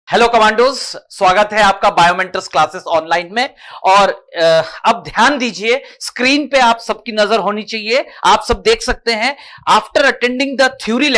Hello commandos, स्वागत है आपका बायोमेंटर्स क्लासेस ऑनलाइन में। और अब ध्यान दीजिए, स्क्रीन पे आप सबकी नजर होनी चाहिए। आप सब देख सकते हैं after attending the theory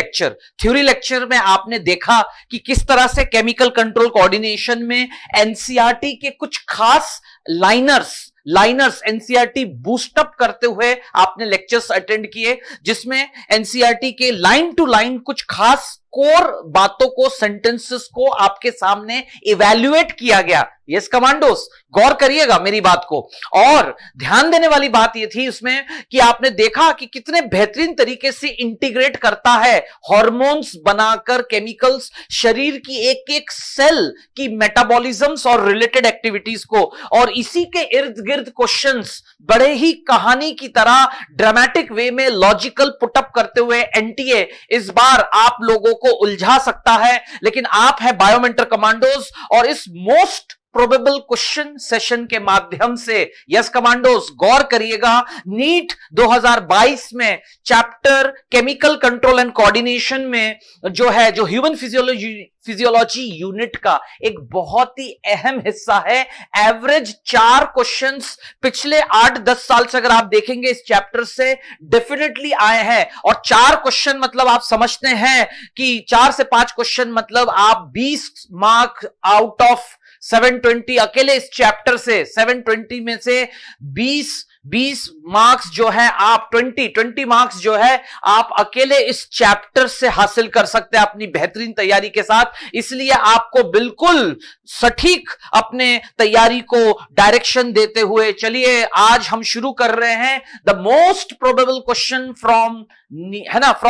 lecture में आपने देखा कि किस तरह से केमिकल कंट्रोल कोऑर्डिनेशन में एनसीईआरटी के कुछ खास लाइनर्स एनसीईआरटी बूस्टअप करते हुए आपने लेक्चर्स अटेंड किए, जिसमें एनसीईआरटी के लाइन टू लाइन कुछ खास कोर बातों को, सेंटेंसेस को आपके सामने इवैल्यूएट किया गया। यस कमांडोस, गौर करिएगा मेरी बात को। और ध्यान देने वाली बात यह थी उसमें कि आपने देखा कि कितने बेहतरीन तरीके से इंटीग्रेट करता है हार्मोन्स बनाकर केमिकल्स शरीर की एक एक सेल की मेटाबॉलिज्म्स और रिलेटेड एक्टिविटीज को। और इसी के इर्द गिर्द क्वेश्चंस बड़े ही कहानी की तरह ड्रामेटिक वे में लॉजिकल पुटअप करते हुए एनटीए इस बार आप लोगों को उलझा सकता है। लेकिन आप हैं बायोमेंटर कमांडोज और इस मोस्ट प्रोबेबल क्वेश्चन सेशन के माध्यम से, यस कमांडोज गौर करिएगा, नीट 2022 में chapter chemical control and coordination में जो ह्यूमन फिजियोलॉजी यूनिट का एक बहुत ही अहम हिस्सा है। एवरेज 4 क्वेश्चंस पिछले 8-10 साल से अगर आप देखेंगे इस चैप्टर से डेफिनेटली आए हैं। और 4 क्वेश्चन मतलब आप समझते हैं कि 4 से 5 क्वेश्चन मतलब आप 20 मार्क आउट ऑफ 720 अकेले इस चैप्टर से 720 में से 20 मार्क्स जो है आप 20 मार्क्स जो है आप अकेले इस चैप्टर से हासिल कर सकते हैं अपनी बेहतरीन तैयारी के साथ। इसलिए आपको बिल्कुल सटीक अपने तैयारी को डायरेक्शन देते हुए चलिए आज हम शुरू कर रहे हैं the most probable question from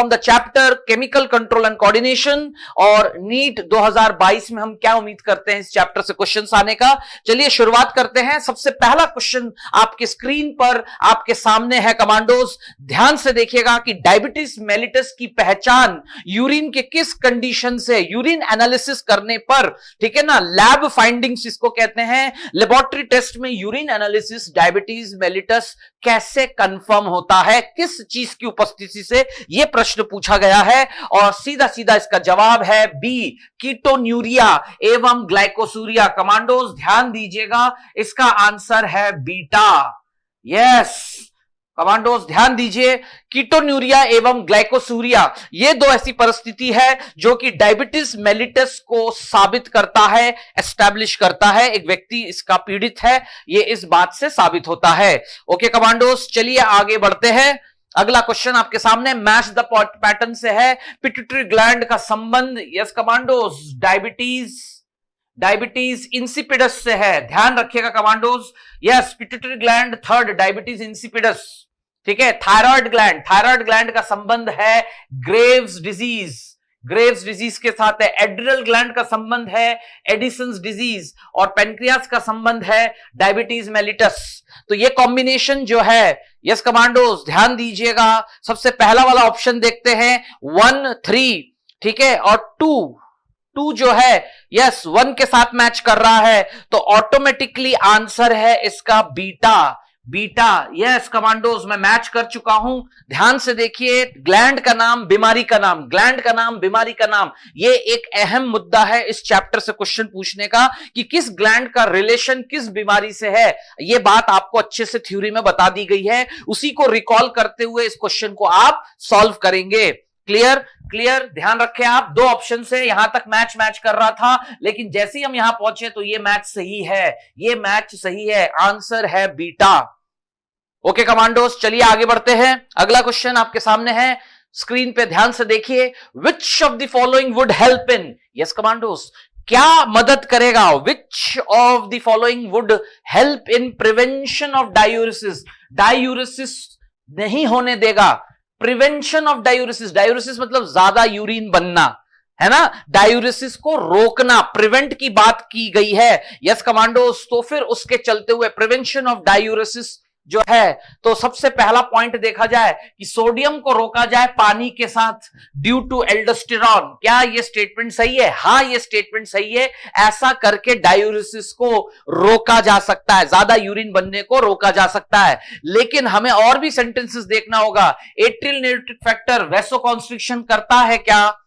the chapter chemical control and coordination. और नीट 2022 में हम क्या उम्मीद करते हैं इस चैप्टर से क्वेश्चंस आने का। चलिए शुरुआत करते हैं। सबसे पहला क्वेश्चन आपके स्क्रीन पर आपके सामने है कमांडोज। ध्यान से देखिएगा कि डायबिटीज मेलिटस की पहचान यूरिन के किस कंडीशन से, यूरिन एनालिसिस करने पर, ठीक है ना, लैब फाइंडिंग्स इसको कहते हैं। लेबोरेटरी टेस्ट में यूरिन एनालिसिस डायबिटीज मेलिटस कैसे कंफर्म होता है, किस चीज की उपस्थिति से, यह प्रश्न पूछा गया है। और सीधा सीधा इसका जवाब है बी, कीटोन्यूरिया एवं ग्लाइकोसूरिया। कमांडोज ध्यान दीजिएगा, इसका आंसर है बीटा। यस कमांडोज ध्यान दीजिए, कीटोन्यूरिया एवं ग्लाइकोसूरिया ये दो ऐसी परिस्थिति है जो कि डायबिटीज मेलिटस को साबित करता है, एस्टैब्लिश करता है। एक व्यक्ति इसका पीड़ित है, ये इस बात से साबित होता है। ओके कमांडोज, चलिए आगे बढ़ते हैं। अगला क्वेश्चन आपके सामने मैच द पैटर्न से है। पिट्यूटरी ग्लैंड का संबंध, यस कमांडोज, डायबिटीज इंसिपिडस से है। ध्यान रखिएगा commandos. Yes, pituitary gland third, diabetes insipidus, ठीक है। थायराइड ग्लैंड का संबंध है ग्रेव्स डिजीज के साथ है। एड्रिनल ग्लैंड का संबंध है एडिसन्स डिजीज। और पेनक्रियास का संबंध है डायबिटीज मेलिटस। तो ये कॉम्बिनेशन जो है, यस कमांडोज ध्यान दीजिएगा, सबसे पहला वाला ऑप्शन देखते हैं 1, 3, ठीक है। और 2 जो है, यस 1 के साथ मैच कर रहा है, तो ऑटोमेटिकली आंसर है इसका बीटा। यस कमांडोज, मैं मैच कर चुका हूं। ध्यान से देखिए, ग्लैंड का नाम बीमारी का नाम, ये एक अहम मुद्दा है इस चैप्टर से क्वेश्चन पूछने का कि किस ग्लैंड का रिलेशन किस बीमारी से है। ये बात आपको अच्छे से थ्योरी में बता दी गई है, उसी को रिकॉल करते हुए इस क्वेश्चन को आप सॉल्व करेंगे। क्लियर, ध्यान रखें आप। 2 ऑप्शन से यहां तक मैच कर रहा था, लेकिन जैसे ही हम यहां पहुंचे तो ये मैच सही है, आंसर है बीटा। ओके कमांडोज, चलिए आगे बढ़ते हैं। अगला क्वेश्चन आपके सामने है, स्क्रीन पे ध्यान से देखिए। Which of the following would help in, yes commandos, क्या मदद करेगा, which of the following would help in prevention of diuresis नहीं होने देगा। प्रिवेंशन ऑफ डायूरिसिस मतलब ज्यादा यूरिन बनना, है ना, डायूरिसिस को रोकना, प्रिवेंट की बात की गई है। यस कमांडोज, तो फिर उसके चलते हुए प्रिवेंशन ऑफ डायूरिसिस जो है, तो सबसे पहला पॉइंट देखा जाए कि सोडियम को रोका जाए पानी के साथ ड्यू टू एल्डोस्टेरॉन। क्या यह स्टेटमेंट सही है? हाँ, यह स्टेटमेंट सही है। ऐसा करके डायूरिसिस को रोका जा सकता है, ज्यादा यूरिन बनने को रोका जा सकता है। लेकिन हमें और भी सेंटेंसेस देखना होगा। एट्रियल नाइट्रेट फैक्टर वैसोकॉन्स्ट्रिक्शन करता है क्या?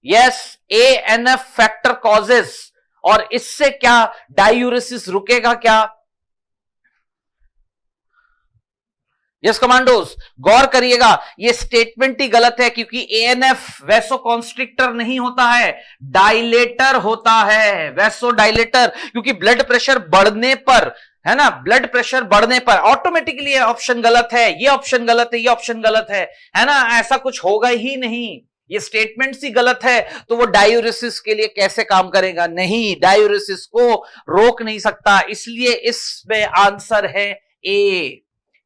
यस, ANF फैक्टर कॉजेस और इससे क्या डायूरेसिस रुकेगा क्या? यस कमांडोज, गौर करिएगा, ये स्टेटमेंट ही गलत है क्योंकि एएनएफ वैसोकॉन्स्ट्रिक्टर नहीं होता है, डायलेटर होता है, वैसो डायलेटर। क्योंकि ब्लड प्रेशर बढ़ने पर, है ना, ब्लड प्रेशर बढ़ने पर ऑटोमेटिकली ये ऑप्शन गलत है, ये ऑप्शन गलत है, ये ऑप्शन गलत है ना, ऐसा कुछ होगा ही नहीं, ये स्टेटमेंट ही गलत है। तो वो डायूरेसिस के लिए कैसे काम करेगा? नहीं, डायूरेसिस को रोक नहीं सकता, इसलिए इसमें आंसर है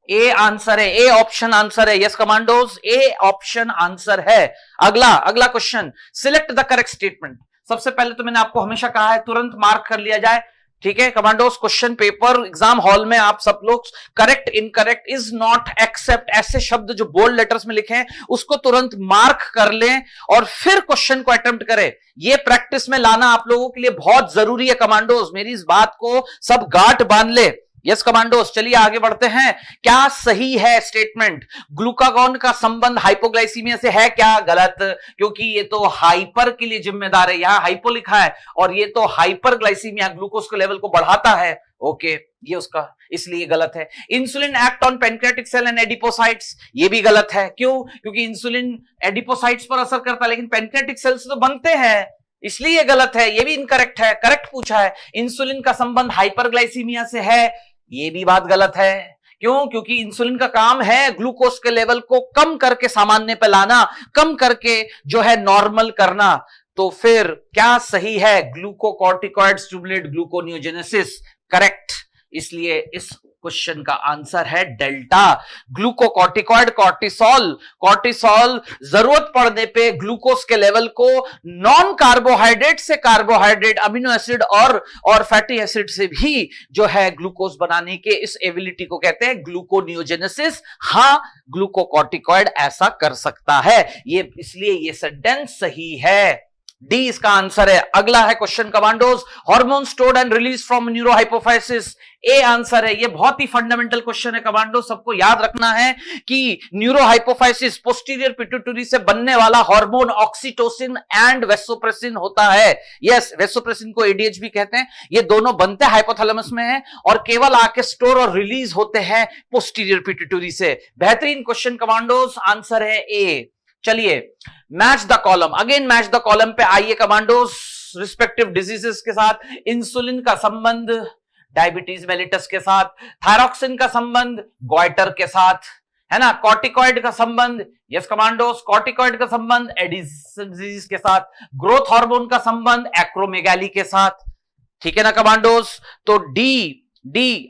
ए आंसर है, ए ऑप्शन आंसर है। यस कमांडोज, ए ऑप्शन आंसर है। अगला question, select the correct statement. सबसे पहले तो मैंने आपको हमेशा कहा है तुरंत मार्क कर लिया जाए, ठीक है commandos. Question paper exam hall में आप सब लोग correct, incorrect, is not, except, ऐसे शब्द जो बोल्ड लेटर्स में लिखे हैं उसको तुरंत मार्क कर लें और फिर क्वेश्चन को अटेम्प्ट करें। ये प्रैक्टिस में लाना आप लोगों के लिए बहुत जरूरी है कमांडोज, मेरी इस बात को सब गांठ बांध ले। यस कमांडोज, चलिए आगे बढ़ते हैं। क्या सही है स्टेटमेंट? ग्लूकागॉन का संबंध हाइपोग्लाइसीमिया से है क्या? गलत, क्योंकि ये तो हाइपर के लिए जिम्मेदार है, यहां हाइपो लिखा है और ये तो हाइपरग्लाइसीमिया, ग्लूकोज के लेवल को बढ़ाता है। ओके, ये उसका, इसलिए गलत है। Insulin act on pancreatic cell and adipocytes, ये भी गलत है। क्यों? क्योंकि इंसुलिन एडिपोसाइट्स पर असर करता है लेकिन पैनक्रियाटिक सेल्स तो बनते हैं, इसलिए गलत है। ये भी इनकरेक्ट है। करेक्ट पूछा है, इंसुलिन का संबंध हाइपरग्लाइसीमिया से है, ये भी बात गलत है। क्यों? क्योंकि इंसुलिन का काम है ग्लूकोज के लेवल को कम करके सामान्य पे लाना, कम करके जो है नॉर्मल करना। तो फिर क्या सही है? Glucocorticoid stimulate gluconeogenesis, correct. इसलिए इस क्वेश्चन का आंसर है डेल्टा। ग्लूकोकॉर्टिकॉइड, कॉर्टिसोल जरूरत पड़ने पे ग्लूकोज के लेवल को नॉन कार्बोहाइड्रेट से कार्बोहाइड्रेट, अमीनो एसिड और फैटी एसिड से भी जो है ग्लूकोज बनाने के इस एबिलिटी को कहते हैं ग्लूकोनियोजेनेसिस। हां, ग्लूकोकॉर्टिकॉइड ऐसा कर सकता है, ये इसलिए ये सेंटेंस सही है। डी इसका आंसर है। अगला है question commandos, hormone stored and release from neurohypophysis, A answer है। ये बहुत ही फंडामेंटल क्वेश्चन है कमांडो, सबको याद रखना है कि न्यूरोहाइपोफाइसिस पोस्टीरियर पिट्यूटरी से बनने वाला हार्मोन ऑक्सीटोसिन एंड वेसोप्रेसिन होता है। यस, वेसोप्रेसिन को एडीएच भी कहते हैं। ये दोनों बनते हाइपोथैलेमस में है और केवल आके स्टोर और रिलीज होते हैं पोस्टीरियर पिट्यूटरी से। बेहतरीन क्वेश्चन कमांडोज, आंसर है ए। चलिए, match the column, again match the column पे आइए कमांडोज। रिस्पेक्टिव डिजीजेस के साथ इंसुलिन का संबंध डायबिटीज मेलिटस के साथ, थायरॉक्सिन का संबंध गॉइटर के साथ, है ना, कॉर्टिकॉइड का संबंध, यस कमांडोज, कॉर्टिकॉइड का संबंध एडिसन डिजीज के साथ, ग्रोथ हार्मोन का संबंध एक्रोमेगाली के साथ, ठीक है ना कमांडोज। तो डी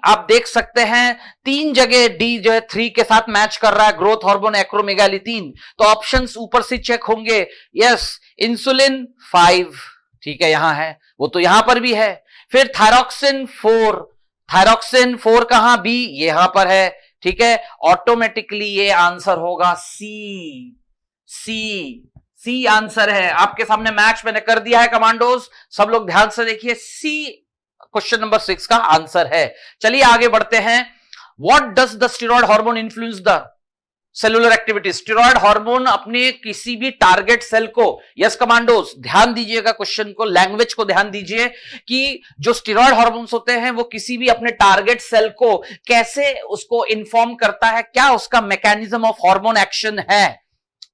आप देख सकते हैं तीन जगह डी जो है 3 के साथ मैच कर रहा है, ग्रोथ हार्मोन, एक्रोमेगाली 3। तो ऑप्शंस ऊपर से चेक होंगे। यस, इंसुलिन 5, ठीक है, यहां है, वो तो यहां पर भी है। फिर थायरॉक्सिन 4 कहां? बी, यहां पर है, ठीक है। ऑटोमेटिकली ये आंसर होगा सी आंसर है। आपके सामने मैच मैंने कर दिया है कमांडोज, सब लोग ध्यान से देखिए, सी क्वेश्चन नंबर 6 का आंसर है। चलिए आगे बढ़ते हैं। What does the steroid hormone influence the cellular activity? Steroid hormone अपने किसी भी टारगेट सेल को, यस कमांडोज ध्यान दीजिएगा, क्वेश्चन को, लैंग्वेज को ध्यान दीजिए कि जो स्टेरॉयड हार्मोन्स होते हैं वो किसी भी अपने टारगेट सेल को कैसे उसको इन्फॉर्म करता है, क्या उसका मैकेनिज्म ऑफ हार्मोन एक्शन है,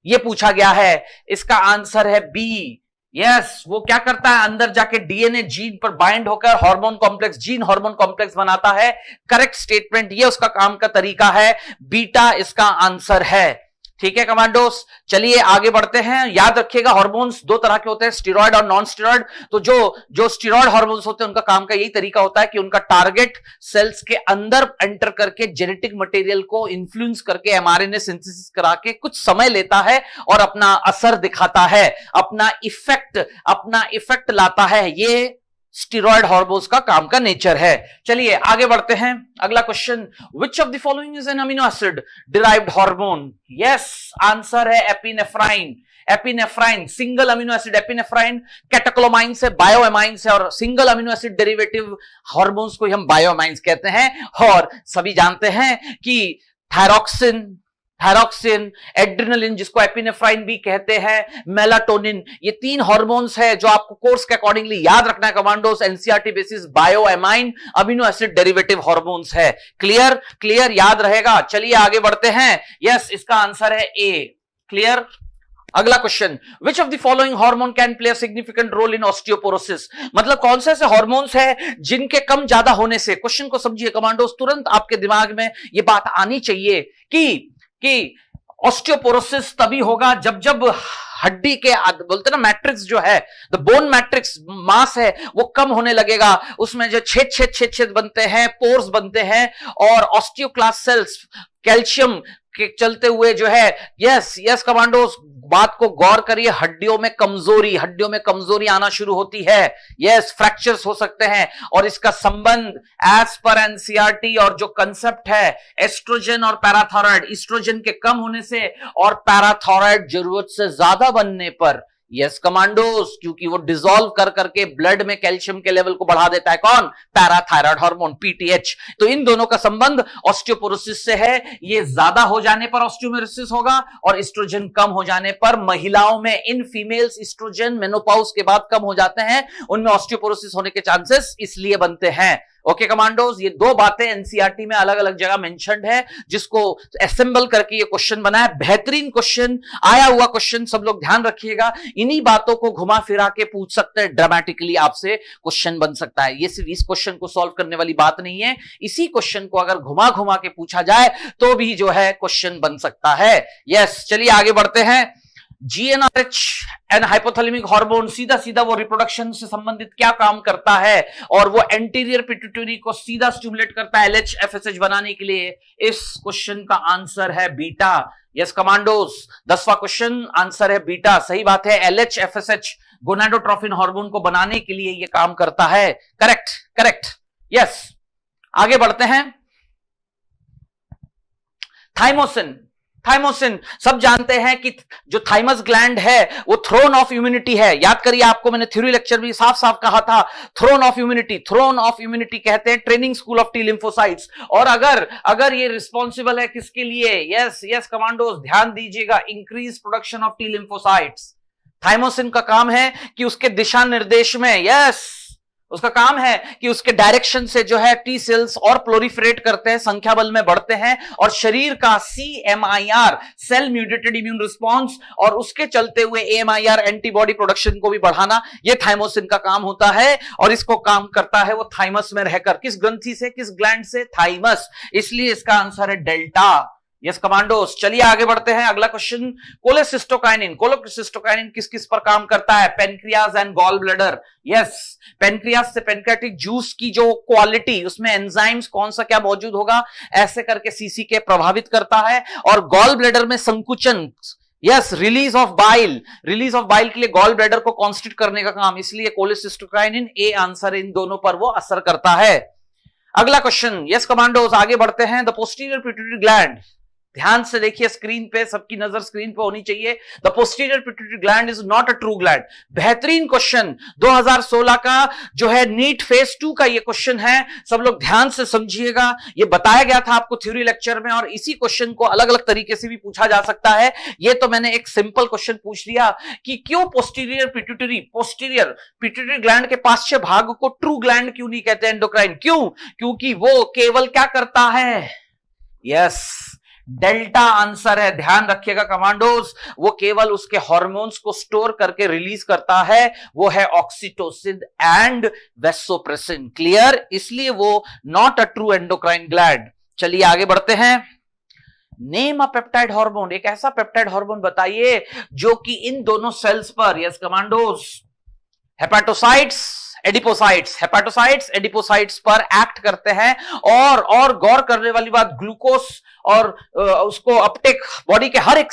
ये पूछा गया है। इसका आंसर है बी। यस, वो क्या करता है, अंदर जाके डीएनए जीन पर बाइंड होकर hormone complex, gene hormone complex बनाता है। करेक्ट स्टेटमेंट, ये उसका काम का तरीका है, बीटा इसका आंसर है। ठीक है कमांडोस, चलिए आगे बढ़ते हैं। याद रखिएगा हार्मोन्स दो तरह के होते हैं, स्टेरॉयड और नॉन स्टेरॉयड। तो जो स्टेरॉयड हार्मोन्स होते हैं उनका काम का यही तरीका होता है कि उनका टारगेट सेल्स के अंदर एंटर करके जेनेटिक मटेरियल को इन्फ्लुएंस करके एमआरएनए सिंथेसिस करा के कुछ समय लेता है और अपना असर दिखाता है, अपना इफेक्ट लाता है। ये स्टेरॉयड हार्मोन्स का काम का नेचर है। चलिए आगे बढ़ते हैं। अगला question, which of the following is an amino acid derived hormone? Yes, answer है epinephrine. Epinephrine single amino acid, epinephrine catecholamine से, बायोएमाइन से, और single amino acid derivative hormones को हम बायोएमाइंस कहते हैं। और सभी जानते हैं कि थायरॉक्सिन थायरॉक्सिन, एड्रिनलिन जिसको एपिनेफ्राइन भी कहते हैं, मेलाटोनिन, ये 3 हार्मोन्स है जो आपको कोर्स के अकॉर्डिंगली याद रखना है commandos. NCERT basis bioamine amino acid derivative hormones है। क्लियर क्लियर, याद रहेगा। चलिए आगे बढ़ते हैं। यस, इसका आंसर है ए। क्लियर। अगला question, which of the following hormone can play a significant role in osteoporosis? मतलब कौन से ऐसे हार्मोन्स है जिनके कम ज्यादा होने से, क्वेश्चन को समझिए कमांडोस, तुरंत आपके दिमाग में ये बात आनी चाहिए कि ऑस्टियोपोरोसिस तभी होगा जब जब हड्डी के बोलते ना मैट्रिक्स जो है, द बोन मैट्रिक्स मास है, वो कम होने लगेगा। उसमें जो छेद बनते हैं, पोर्स बनते हैं, और ऑस्टियोक्लास्ट सेल्स कैल्शियम के चलते हुए जो है, यस कमांडोस, बात को गौर करिए, हड्डियों में कमजोरी आना शुरू होती है। यस, फ्रैक्चर्स हो सकते हैं। और इसका संबंध एज पर एनसीईआरटी और जो कंसेप्ट है एस्ट्रोजन और पैराथायराइड, एस्ट्रोजन के कम होने से और पैराथायराइड जरूरत से ज्यादा बनने पर, यस कमांडोस, क्योंकि वो डिसॉल्व कर करके ब्लड में कैल्शियम के लेवल को बढ़ा देता है। कौन? Parathyroid hormone, PTH. तो इन दोनों का संबंध ऑस्टियोपोरोसिस से है। ये ज्यादा हो जाने पर ऑस्टियोपोरोसिस होगा और एस्ट्रोजन कम हो जाने पर, महिलाओं में इन फीमेल्स एस्ट्रोजन मेनोपॉज के बाद कम हो जाते हैं, उनमें ऑस्टियोपोरोसिस होने के चांसेस इसलिए बनते हैं। ओके कमांडोज, ये 2 बातें एनसीईआरटी में अलग अलग जगह मेंशन्ड है, जिसको असेंबल करके ये क्वेश्चन बना है। बेहतरीन क्वेश्चन, आया हुआ क्वेश्चन, सब लोग ध्यान रखिएगा। इन्हीं बातों को घुमा फिरा के पूछ सकते हैं, ड्रामेटिकली आपसे क्वेश्चन बन सकता है। ये सिर्फ इस क्वेश्चन को सॉल्व करने वाली बात नहीं है, इसी क्वेश्चन को अगर घुमा घुमा के पूछा जाए तो भी जो है क्वेश्चन बन सकता है। यस, चलिए आगे बढ़ते हैं। जीएनआरएच एंड हाइपोथैलेमिक हार्मोन सीधा वो रिप्रोडक्शन से संबंधित क्या काम करता है, और वो एंटीरियर पिट्यूटरी को सीधा स्टिमुलेट करता है एलएचएफएसएच बनाने के लिए। इस क्वेश्चन का आंसर है बीटा। यस कमांडोस, 10वां क्वेश्चन, आंसर है बीटा। सही बात है, एलएचएफएसएच गोनाडोट्रोफिन हार्मोन को बनाने के लिए ये काम करता है। करेक्ट। यस, आगे बढ़ते हैं। थाइमोसिन सब जानते हैं कि जो थाइमस ग्लैंड है वो थ्रोन ऑफ इम्यूनिटी है। याद करिए, आपको मैंने थ्योरी लेक्चर में साफ कहा था, थ्रोन ऑफ इम्यूनिटी कहते हैं training school of T lymphocytes. और अगर ये रिस्पॉन्सिबल है किसके लिए? यस कमांडोज, ध्यान दीजिएगा, increase production of T lymphocytes. Thymosin का काम है कि उसके दिशा निर्देश में, उसका काम है कि उसके डायरेक्शन से जो है टी सेल्स और प्लोरिफरेट करते हैं, संख्या बल में बढ़ते हैं, और शरीर का CMIR cell mutated immune response और उसके चलते हुए AMIR एंटीबॉडी प्रोडक्शन को भी बढ़ाना, यह थाइमोसिन का काम होता है। और इसको काम करता है वो थाइमस में रहकर। किस ग्रंथि से, किस ग्लैंड से? थाइमस। इसलिए इसका आंसर है डेल्टा। यस कमांडोस, चलिए आगे बढ़ते हैं। अगला क्वेश्चन, कोलेसिस्टोकाइनिन किस किस पर काम करता है? Pancreas and gall bladder. Yes, pancreas से पेनक्रियाटिक जूस की जो क्वालिटी, उसमें एंजाइम्स कौन सा क्या मौजूद होगा, ऐसे करके सीसीके प्रभावित करता है। और गॉल ब्लैडर में संकुचन, यस, रिलीज ऑफ बाइल के लिए गॉल ब्लैडर को कॉन्स्टिट्यूट करने का काम, इसलिए कोलेसिस्टोकाइनिन ए आंसर, इन दोनों पर वो असर करता है। अगला क्वेश्चन, यस कमांडोज, आगे बढ़ते हैं। द पोस्टीरियर पिट्यूटरी ग्लैंड, ध्यान से देखिए स्क्रीन पे, सबकी नजर स्क्रीन पे होनी चाहिए। The posterior pituitary gland is not a true gland. बेहतरीन क्वेश्चन, 2016 का जो है नीट फेज 2 का ये क्वेश्चन है, सब लोग ध्यान से समझिएगा। ये बताया गया था आपको थ्योरी लेक्चर में, और इसी क्वेश्चन को अलग अलग तरीके से भी पूछा जा सकता है। ये तो मैंने एक सिंपल क्वेश्चन पूछ लिया कि क्यों पोस्टीरियर पिट्यूटरी ग्लैंड के पार्श्व भाग को ट्रू ग्लैंड क्यों नहीं कहते, एंडोक्राइन क्यों? क्योंकि वो केवल क्या करता है? यस, डेल्टा आंसर है, ध्यान रखिएगा कमांडोज। वो केवल उसके हार्मोन्स को स्टोर करके रिलीज करता है, वो है ऑक्सीटोसिन एंड वेसोप्रेसिन। क्लियर? इसलिए वो not a true endocrine gland. चलिए आगे बढ़ते हैं। नेम अ पेप्टाइड हार्मोन, एक ऐसा पेप्टाइड हार्मोन बताइए जो कि इन दोनों सेल्स पर, यस कमांडोज, हेपेटोसाइट्स एडिपोसाइट्स पर एक्ट करते हैं। और गौर करने वाली बात, ग्लूकोज और उसको अपटेक, बॉडी के हर एक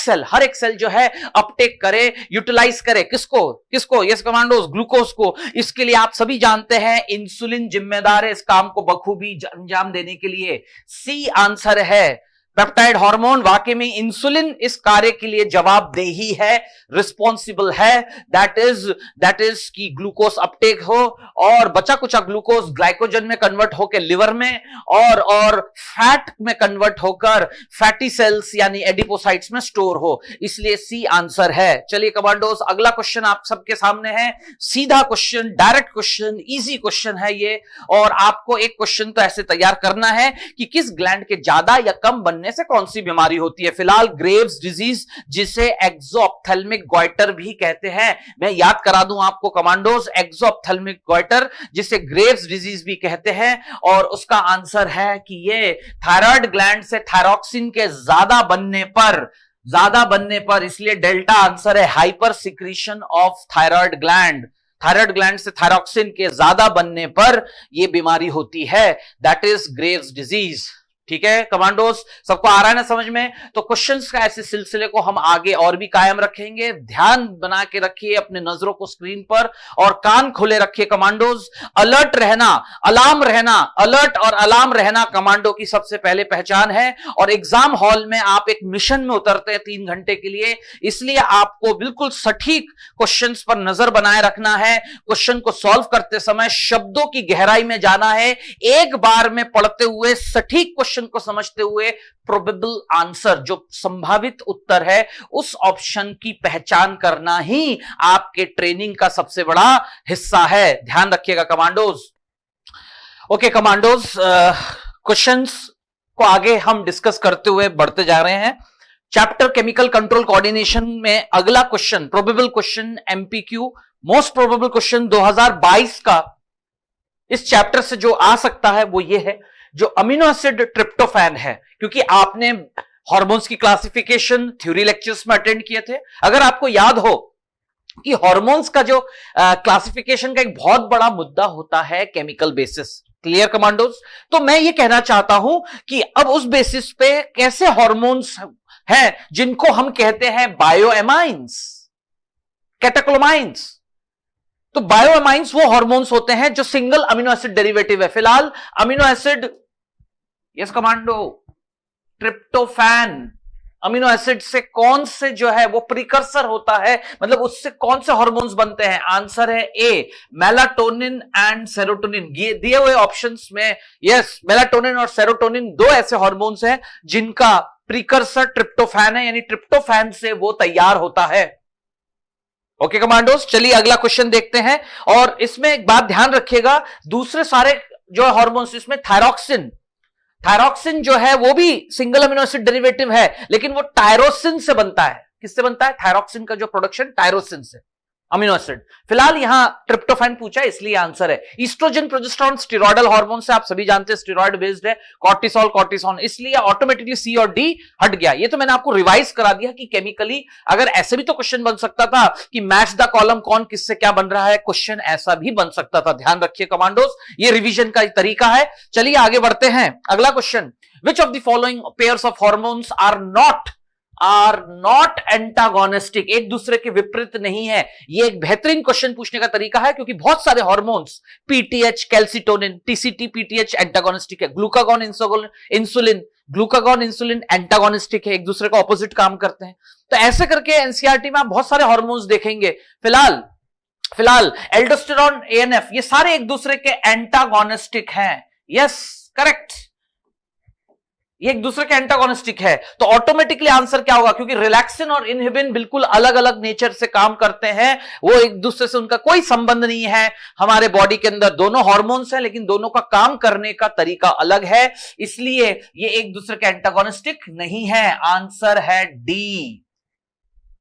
सेल जो है अपटेक करे, यूटिलाइज करे। किसको? यस कमांडोज, ग्लूकोज को। इसके लिए आप सभी जानते हैं इंसुलिन जिम्मेदार है इस काम को बखूबी अंजाम देने के लिए। सी आंसर है। पेप्टाइड हार्मोन, वाकई में इंसुलिन इस कार्य के लिए जवाबदेही है, रिस्पॉन्सिबल है, दैट इज कि ग्लूकोज अपटेक हो और बचा कुचा ग्लूकोज ग्लाइकोजन में कन्वर्ट होकर लिवर में और फैट में कन्वर्ट होकर फैटी सेल्स यानी एडिपोसाइट्स में स्टोर हो, इसलिए सी आंसर है। चलिए कमांडोज, अगला क्वेश्चन आप सबके सामने है, सीधा question, direct question, easy question है ये, और आपको एक क्वेश्चन तो ऐसे तैयार करना है कि किस ग्लैंड के ज्यादा या कम बनने से कौन सी बीमारी होती है। फिलहाल ग्रेव्स डिजीज, जिसे एक्सोऑप्थेल्मिक गॉइटर भी कहते हैं, मैं याद करा दूं आपको कमांडोज, एक्सोऑप्थेल्मिक गॉइटर जिसे ग्रेव्स डिजीज भी कहते हैं, और उसका आंसर है कि ये थायराइड ग्लैंड से थायरॉक्सिन के ज्यादा बनने पर, इसलिए डेल्टा आंसर है, hyper secretion of thyroid gland. Thyroid gland से थायरॉक्सिन के ज्यादा बनने पर यह बीमारी होती है, दैट इज ग्रेव्स डिजीज। ठीक है कमांडोज, सबको आ रहा है ना समझ में? तो क्वेश्चंस का ऐसे सिलसिले को हम आगे और भी कायम रखेंगे। ध्यान बना के रखिए अपने नजरों को स्क्रीन पर और कान खुले रखिए कमांडोज। अलर्ट रहना, अलार्म रहना, अलर्ट और अलार्म रहना कमांडो की सबसे पहले पहचान है। और एग्जाम हॉल में आप एक मिशन में उतरते हैं 3 घंटे के लिए, इसलिए आपको बिल्कुल सटीक क्वेश्चंस पर नजर बनाए रखना है। क्वेश्चन को सॉल्व करते समय शब्दों की गहराई में जाना है, एक बार में पढ़ते हुए सटीक क्वेश्चन को समझते हुए प्रोबेबल आंसर, जो संभावित उत्तर है, उस ऑप्शन की पहचान करना ही आपके ट्रेनिंग का सबसे बड़ा हिस्सा है। ध्यान रखिएगा कमांडोज। ओके कमांडोज, क्वेश्चंस को आगे हम डिस्कस करते हुए बढ़ते जा रहे हैं। चैप्टर केमिकल कंट्रोल कोऑर्डिनेशन में अगला question, probable question, MCQ, most probable question 2022 का इस चैप्टर से जो आ सकता है वो ये है, जो अमीनो एसिड ट्रिप्टोफैन है, क्योंकि आपने हार्मोन्स की क्लासिफिकेशन थ्योरी लेक्चर्स में अटेंड किए थे। अगर आपको याद हो कि हार्मोन्स का जो क्लासिफिकेशन का एक बहुत बड़ा मुद्दा होता है केमिकल बेसिस, क्लियर कमांडोज? तो मैं ये कहना चाहता हूं कि अब उस बेसिस पे कैसे हार्मोन्स हैं जिनको हम कहते हैं बायोएमाइंस, कैटेकोलामाइंस। तो बायोएमाइंस वो हार्मोन्स होते हैं जो सिंगल अमीनो एसिड डेरिवेटिव है। फिलहाल amino acid, yes commando, tryptophan amino acid से कौन से जो है वो प्रिकर्सर होता है, मतलब उससे कौन से हार्मोन्स बनते हैं? आंसर है ए, मेलाटोनिन एंड सेरोटोनिन। दिए हुए ऑप्शंस में यस, मेलाटोनिन और सेरोटोनिन दो ऐसे हार्मोन्स हैं जिनका प्रिकर्सर ट्रिप्टोफैन है, यानी ट्रिप्टोफैन से वो तैयार होता है। ओके कमांडोज, चलिए अगला क्वेश्चन देखते हैं। और इसमें एक बात ध्यान रखिएगा, दूसरे सारे जो हार्मोन्स, इसमें थायरॉक्सिन जो है वो भी सिंगल अमीनो एसिड डेरिवेटिव है, लेकिन वो टायरोसिन से बनता है। किससे बनता है? थायरॉक्सिन का जो प्रोडक्शन टायरोसिन से, अमीनो एसिड। फिलहाल यहां ट्रिप्टोफैन पूछा है, इसलिए आंसर है ईस्ट्रोजन, प्रोजेस्टेरोन स्टेरॉयडल हार्मोन से, आप सभी जानते हैं स्टेरॉयड बेस्ड है, कॉर्टिसोल, कॉर्टिसोन, इसलिए ऑटोमेटिकली सी और डी हट गया। ये तो मैंने आपको रिवाइज करा दिया कि केमिकली अगर ऐसे भी तो क्वेश्चन बन सकता था कि मैच द कॉलम, कौन किससे क्या बन रहा है, क्वेश्चन ऐसा भी बन सकता था। ध्यान रखिए कमांडोज, ये रिविजन का तरीका है। चलिए आगे बढ़ते हैं। अगला question, which of the following pairs of hormones are not antagonistic, एक दूसरे के विपरीत नहीं है। ये एक बेहतरीन क्वेश्चन पूछने का तरीका है, क्योंकि बहुत सारे hormones, PTH, calcitonin, TCT, PTH antagonistic है, glucagon, insulin, glucagon, insulin antagonistic है, एक दूसरे का ऑपोजिट काम करते हैं। तो ऐसे करके एनसीईआरटी में आप बहुत सारे हार्मोन्स देखेंगे। फिलहाल एल्डोस्टेरॉन, एएनएफ, ये सारे एक दूसरे के एंटागोनिस्टिक हैं। यस करेक्ट, ये एक दूसरे के एंटागोनिस्टिक है। तो ऑटोमेटिकली आंसर क्या होगा? क्योंकि रिलैक्सिन और इनहिबिन बिल्कुल अलग अलग नेचर से काम करते हैं, वो एक दूसरे से उनका कोई संबंध नहीं है। हमारे बॉडी के अंदर दोनों हार्मोन्स हैं, लेकिन दोनों का काम करने का तरीका अलग है, इसलिए ये एक दूसरे के एंटागोनिस्टिक नहीं है। आंसर है डी।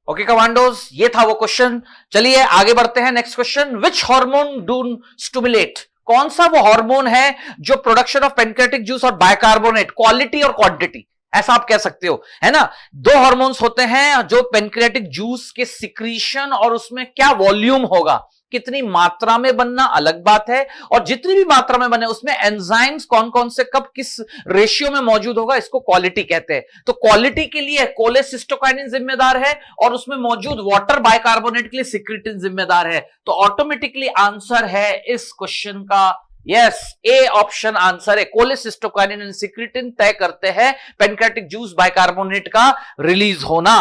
ओके कमांडोज, ये था वो क्वेश्चन। चलिए आगे बढ़ते हैं। Next question, which hormone do stimulate, कौन सा वो हार्मोन है जो प्रोडक्शन ऑफ पेनक्रियाटिक जूस और बाइकार्बोनेट, क्वालिटी और क्वांटिटी, ऐसा आप कह सकते हो, है ना? दो हार्मोन्स होते हैं जो पेनक्रियाटिक जूस के सिक्रीशन और उसमें क्या वॉल्यूम होगा, कितनी मात्रा में बनना अलग बात है, और जितनी भी मात्रा में बने उसमें एंजाइम्स कौन कौन से कब किस रेशियो में मौजूद होगा, इसको क्वालिटी कहते हैं। तो क्वालिटी के लिए कोलेसिस्टोकाइनिन जिम्मेदार है और उसमें मौजूद वाटर बाइकार्बोनेट के लिए सिक्रीटिन जिम्मेदार है। तो ऑटोमेटिकली आंसर है इस क्वेश्चन का यस, ए ऑप्शन आंसर है। कोलेसिस्टोकाइनिन एंड सिक्रेटिन तय करते हैं पैनक्रियाटिक जूस बाइकार्बोनेट का रिलीज होना।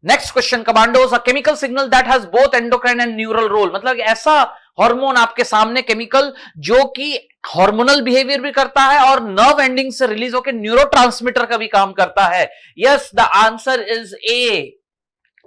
Next question, commandos, a chemical signal that has both endocrine and neural role, मतलब ऐसा हार्मोन आपके सामने केमिकल जो कि हार्मोनल बिहेवियर भी करता है और नर्व एंडिंग से रिलीज होकर न्यूरोट्रांसमीटर का भी काम करता है। Yes, the answer is a,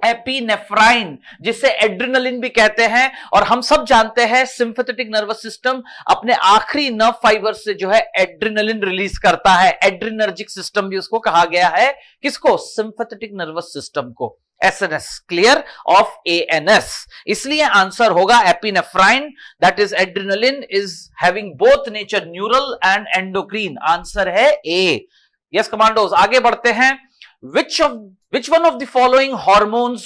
epinephrine, जिसे एड्रिनलिन भी कहते हैं। और हम सब जानते हैं सिंपैथेटिक नर्वस सिस्टम अपने आखिरी नर्व फाइबर से जो है एड्रिनलिन रिलीज करता है। एड्रिनर्जिक सिस्टम भी उसको कहा गया है। किसको? सिंपैथेटिक नर्वस सिस्टम को। SNS, clear, of ANS. इसलिए आंसर होगा epinephrine, that is adrenaline, is having both nature neural and endocrine. Answer है ए। यस कमांडोज, आगे बढ़ते हैं। Which one of the following hormones,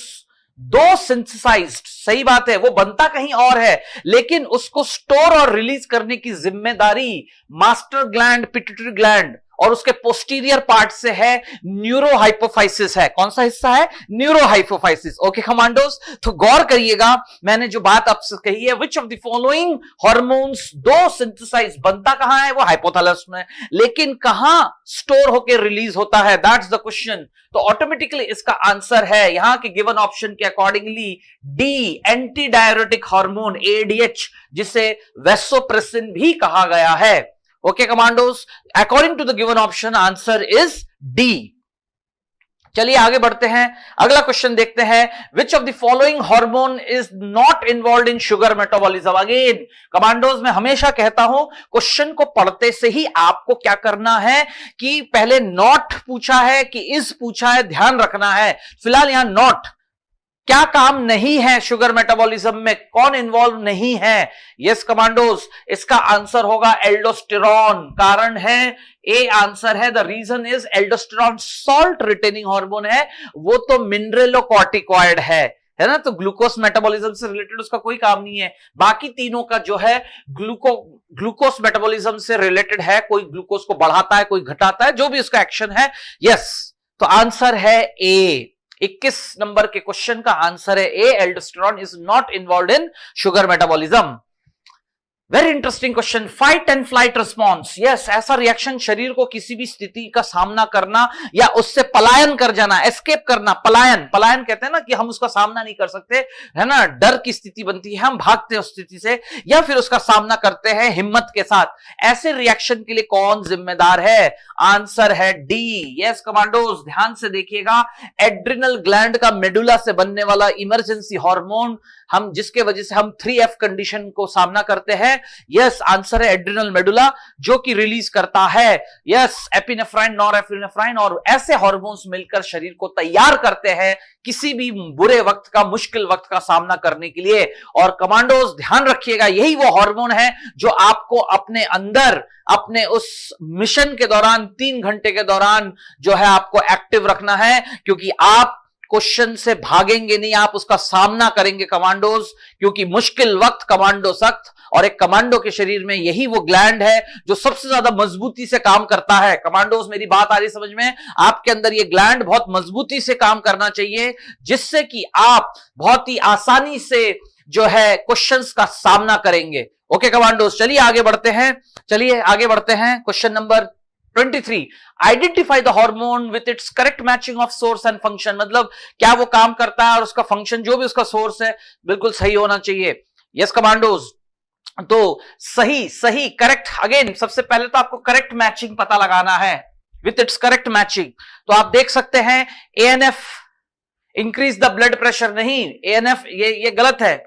दो सिंथेसाइज्ड, सही बात है, वो बनता कहीं और है लेकिन उसको स्टोर और रिलीज करने की जिम्मेदारी मास्टर ग्लैंड, पिट्यूटरी ग्लैंड और उसके पोस्टीरियर पार्ट से है, न्यूरोहाइपोफाइसिस है। कौन सा हिस्सा है? न्यूरोहाइपोफाइसिस। ओके कमांडोज, तो गौर करिएगा, मैंने जो बात आपसे कही है, विच ऑफ द फॉलोइंग हार्मोन्स, दो सिंथेसाइज, बनता कहां है? वो हाइपोथैलेमस में, लेकिन कहां स्टोर होकर रिलीज होता है? That's the question. तो ऑटोमेटिकली इसका आंसर है यहां के गिवन ऑप्शन के accordingly D, anti diuretic hormone, ADH, जिसे वैसोप्रेसिन भी कहा गया है। Okay commandos, according to the given option answer is D. चलिए आगे बढ़ते हैं, अगला क्वेश्चन देखते हैं। Which of the following hormone is not involve in sugar metabolism? Again commandos, मैं हमेशा कहता हूं क्वेश्चन को पढ़ते से ही आपको क्या करना है कि पहले नॉट पूछा है कि इज पूछा है, ध्यान रखना है। फिलहाल यहां नॉट, क्या काम नहीं है शुगर मेटाबॉलिज्म में, कौन इन्वॉल्व नहीं है? यस कमांडोज, इसका आंसर होगा एल्डोस्टेरॉन। कारण है, ए आंसर है, the reason is aldosterone salt retaining hormone है, वो तो मिनरलोकॉर्टिकॉइड है ना, तो ग्लूकोज मेटाबॉलिज्म से रिलेटेड उसका कोई काम नहीं है। बाकी तीनों का जो है ग्लूकोज मेटाबॉलिज्म से रिलेटेड है, कोई ग्लूकोज को बढ़ाता है, कोई घटाता है, जो भी उसका एक्शन है। यस, तो आंसर है ए। 21 नंबर के क्वेश्चन का आंसर है A, aldosterone is not involve in sugar metabolism. Very interesting question, fight and flight response. Yes, ऐसा रिएक्शन शरीर को किसी भी स्थिति का सामना करना या उससे पलायन कर जाना, एस्केप करना, पलायन कहते हैं ना कि हम उसका सामना नहीं कर सकते, है ना, डर की स्थिति बनती है, हम भागते हैं उस स्थिति से या फिर उसका सामना करते हैं हिम्मत के साथ। ऐसे रिएक्शन के लिए कौन जिम्मेदार है? आंसर है डी। यस कमांडोज, ध्यान से देखिएगा, एड्रिनल ग्लैंड का मेडुला से बनने वाला इमरजेंसी हार्मोन, हम जिसके वजह से हम 3F कंडीशन को सामना करते हैं। यस, आंसर है एड्रिनल मेडुला, जो कि रिलीज करता है यस एपिनेफ्राइन, नॉरएपिनेफ्राइन, और ऐसे हार्मोन्स मिलकर शरीर को तैयार करते हैं किसी भी बुरे वक्त का, मुश्किल वक्त का सामना करने के लिए। और कमांडोज ध्यान रखिएगा, यही वो हार्मोन है जो आपको अपने अंदर, अपने उस मिशन के दौरान, 3 घंटे के दौरान जो है आपको एक्टिव रखना है, क्योंकि आप क्वेश्चन से भागेंगे नहीं, आप उसका सामना करेंगे कमांडोज, क्योंकि मुश्किल वक्त कमांडो सख्त, और एक कमांडो के शरीर में यही वो ग्लैंड है जो सबसे ज्यादा मजबूती से काम करता है। कमांडोज, मेरी बात आ रही समझ में? आपके अंदर ये ग्लैंड बहुत मजबूती से काम करना चाहिए, जिससे कि आप बहुत ही आसानी से जो है क्वेश्चंस का सामना करेंगे। ओके कमांडोज, चलिए आगे बढ़ते हैं। Question number 23, identify the hormone with its correct matching of source and function, मतलब क्या वो काम करता है और उसका फंक्शन, जो भी उसका सोर्स है, बिल्कुल सही होना चाहिए। यस कमांडोज, तो सही करेक्ट, अगेन सबसे पहले तो आपको करेक्ट मैचिंग पता लगाना है, विथ इट्स करेक्ट मैचिंग। तो आप देख सकते हैं ANF increase the blood pressure, नहीं, एएनएफ ये गलत है।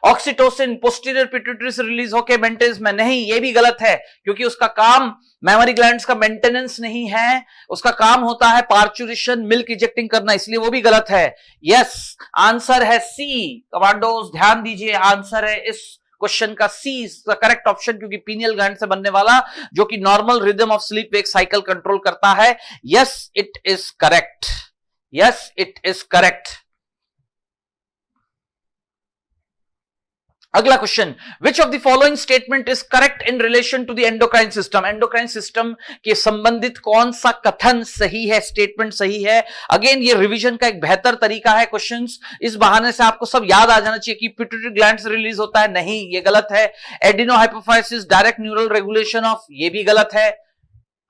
ऑक्सीटोसिन पोस्टीरियर पिट्यूटरी से रिलीज होके मेंटेनेंस में, नहीं, ये भी गलत है, क्योंकि उसका काम मेमोरी ग्लैंड्स का मेंटेनेंस नहीं है, उसका काम होता है पार्चुरेशन, मिल्क इजेक्टिंग करना, इसलिए वो भी गलत है। यस, आंसर है सी। कमांडोज ध्यान दीजिए, आंसर है इस क्वेश्चन का C is the correct option, क्योंकि पीनियल ग्लैंड से बनने वाला, जो कि normal rhythm of sleep wake cycle control करता है। Yes it is correct, yes it is correct. अगला question, which of the following statement is correct in relation to the endocrine system? Endocrine system के संबंधित कौन सा कथन सही है, स्टेटमेंट सही है? अगेन ये रिवीजन का एक बेहतर तरीका है क्वेश्चंस, इस बहाने से आपको सब याद आ जाना चाहिए कि पिट्यूटरी ग्लैंड से रिलीज होता है, नहीं ये गलत है। Adeno hypophysis direct neural regulation of, ये भी गलत है।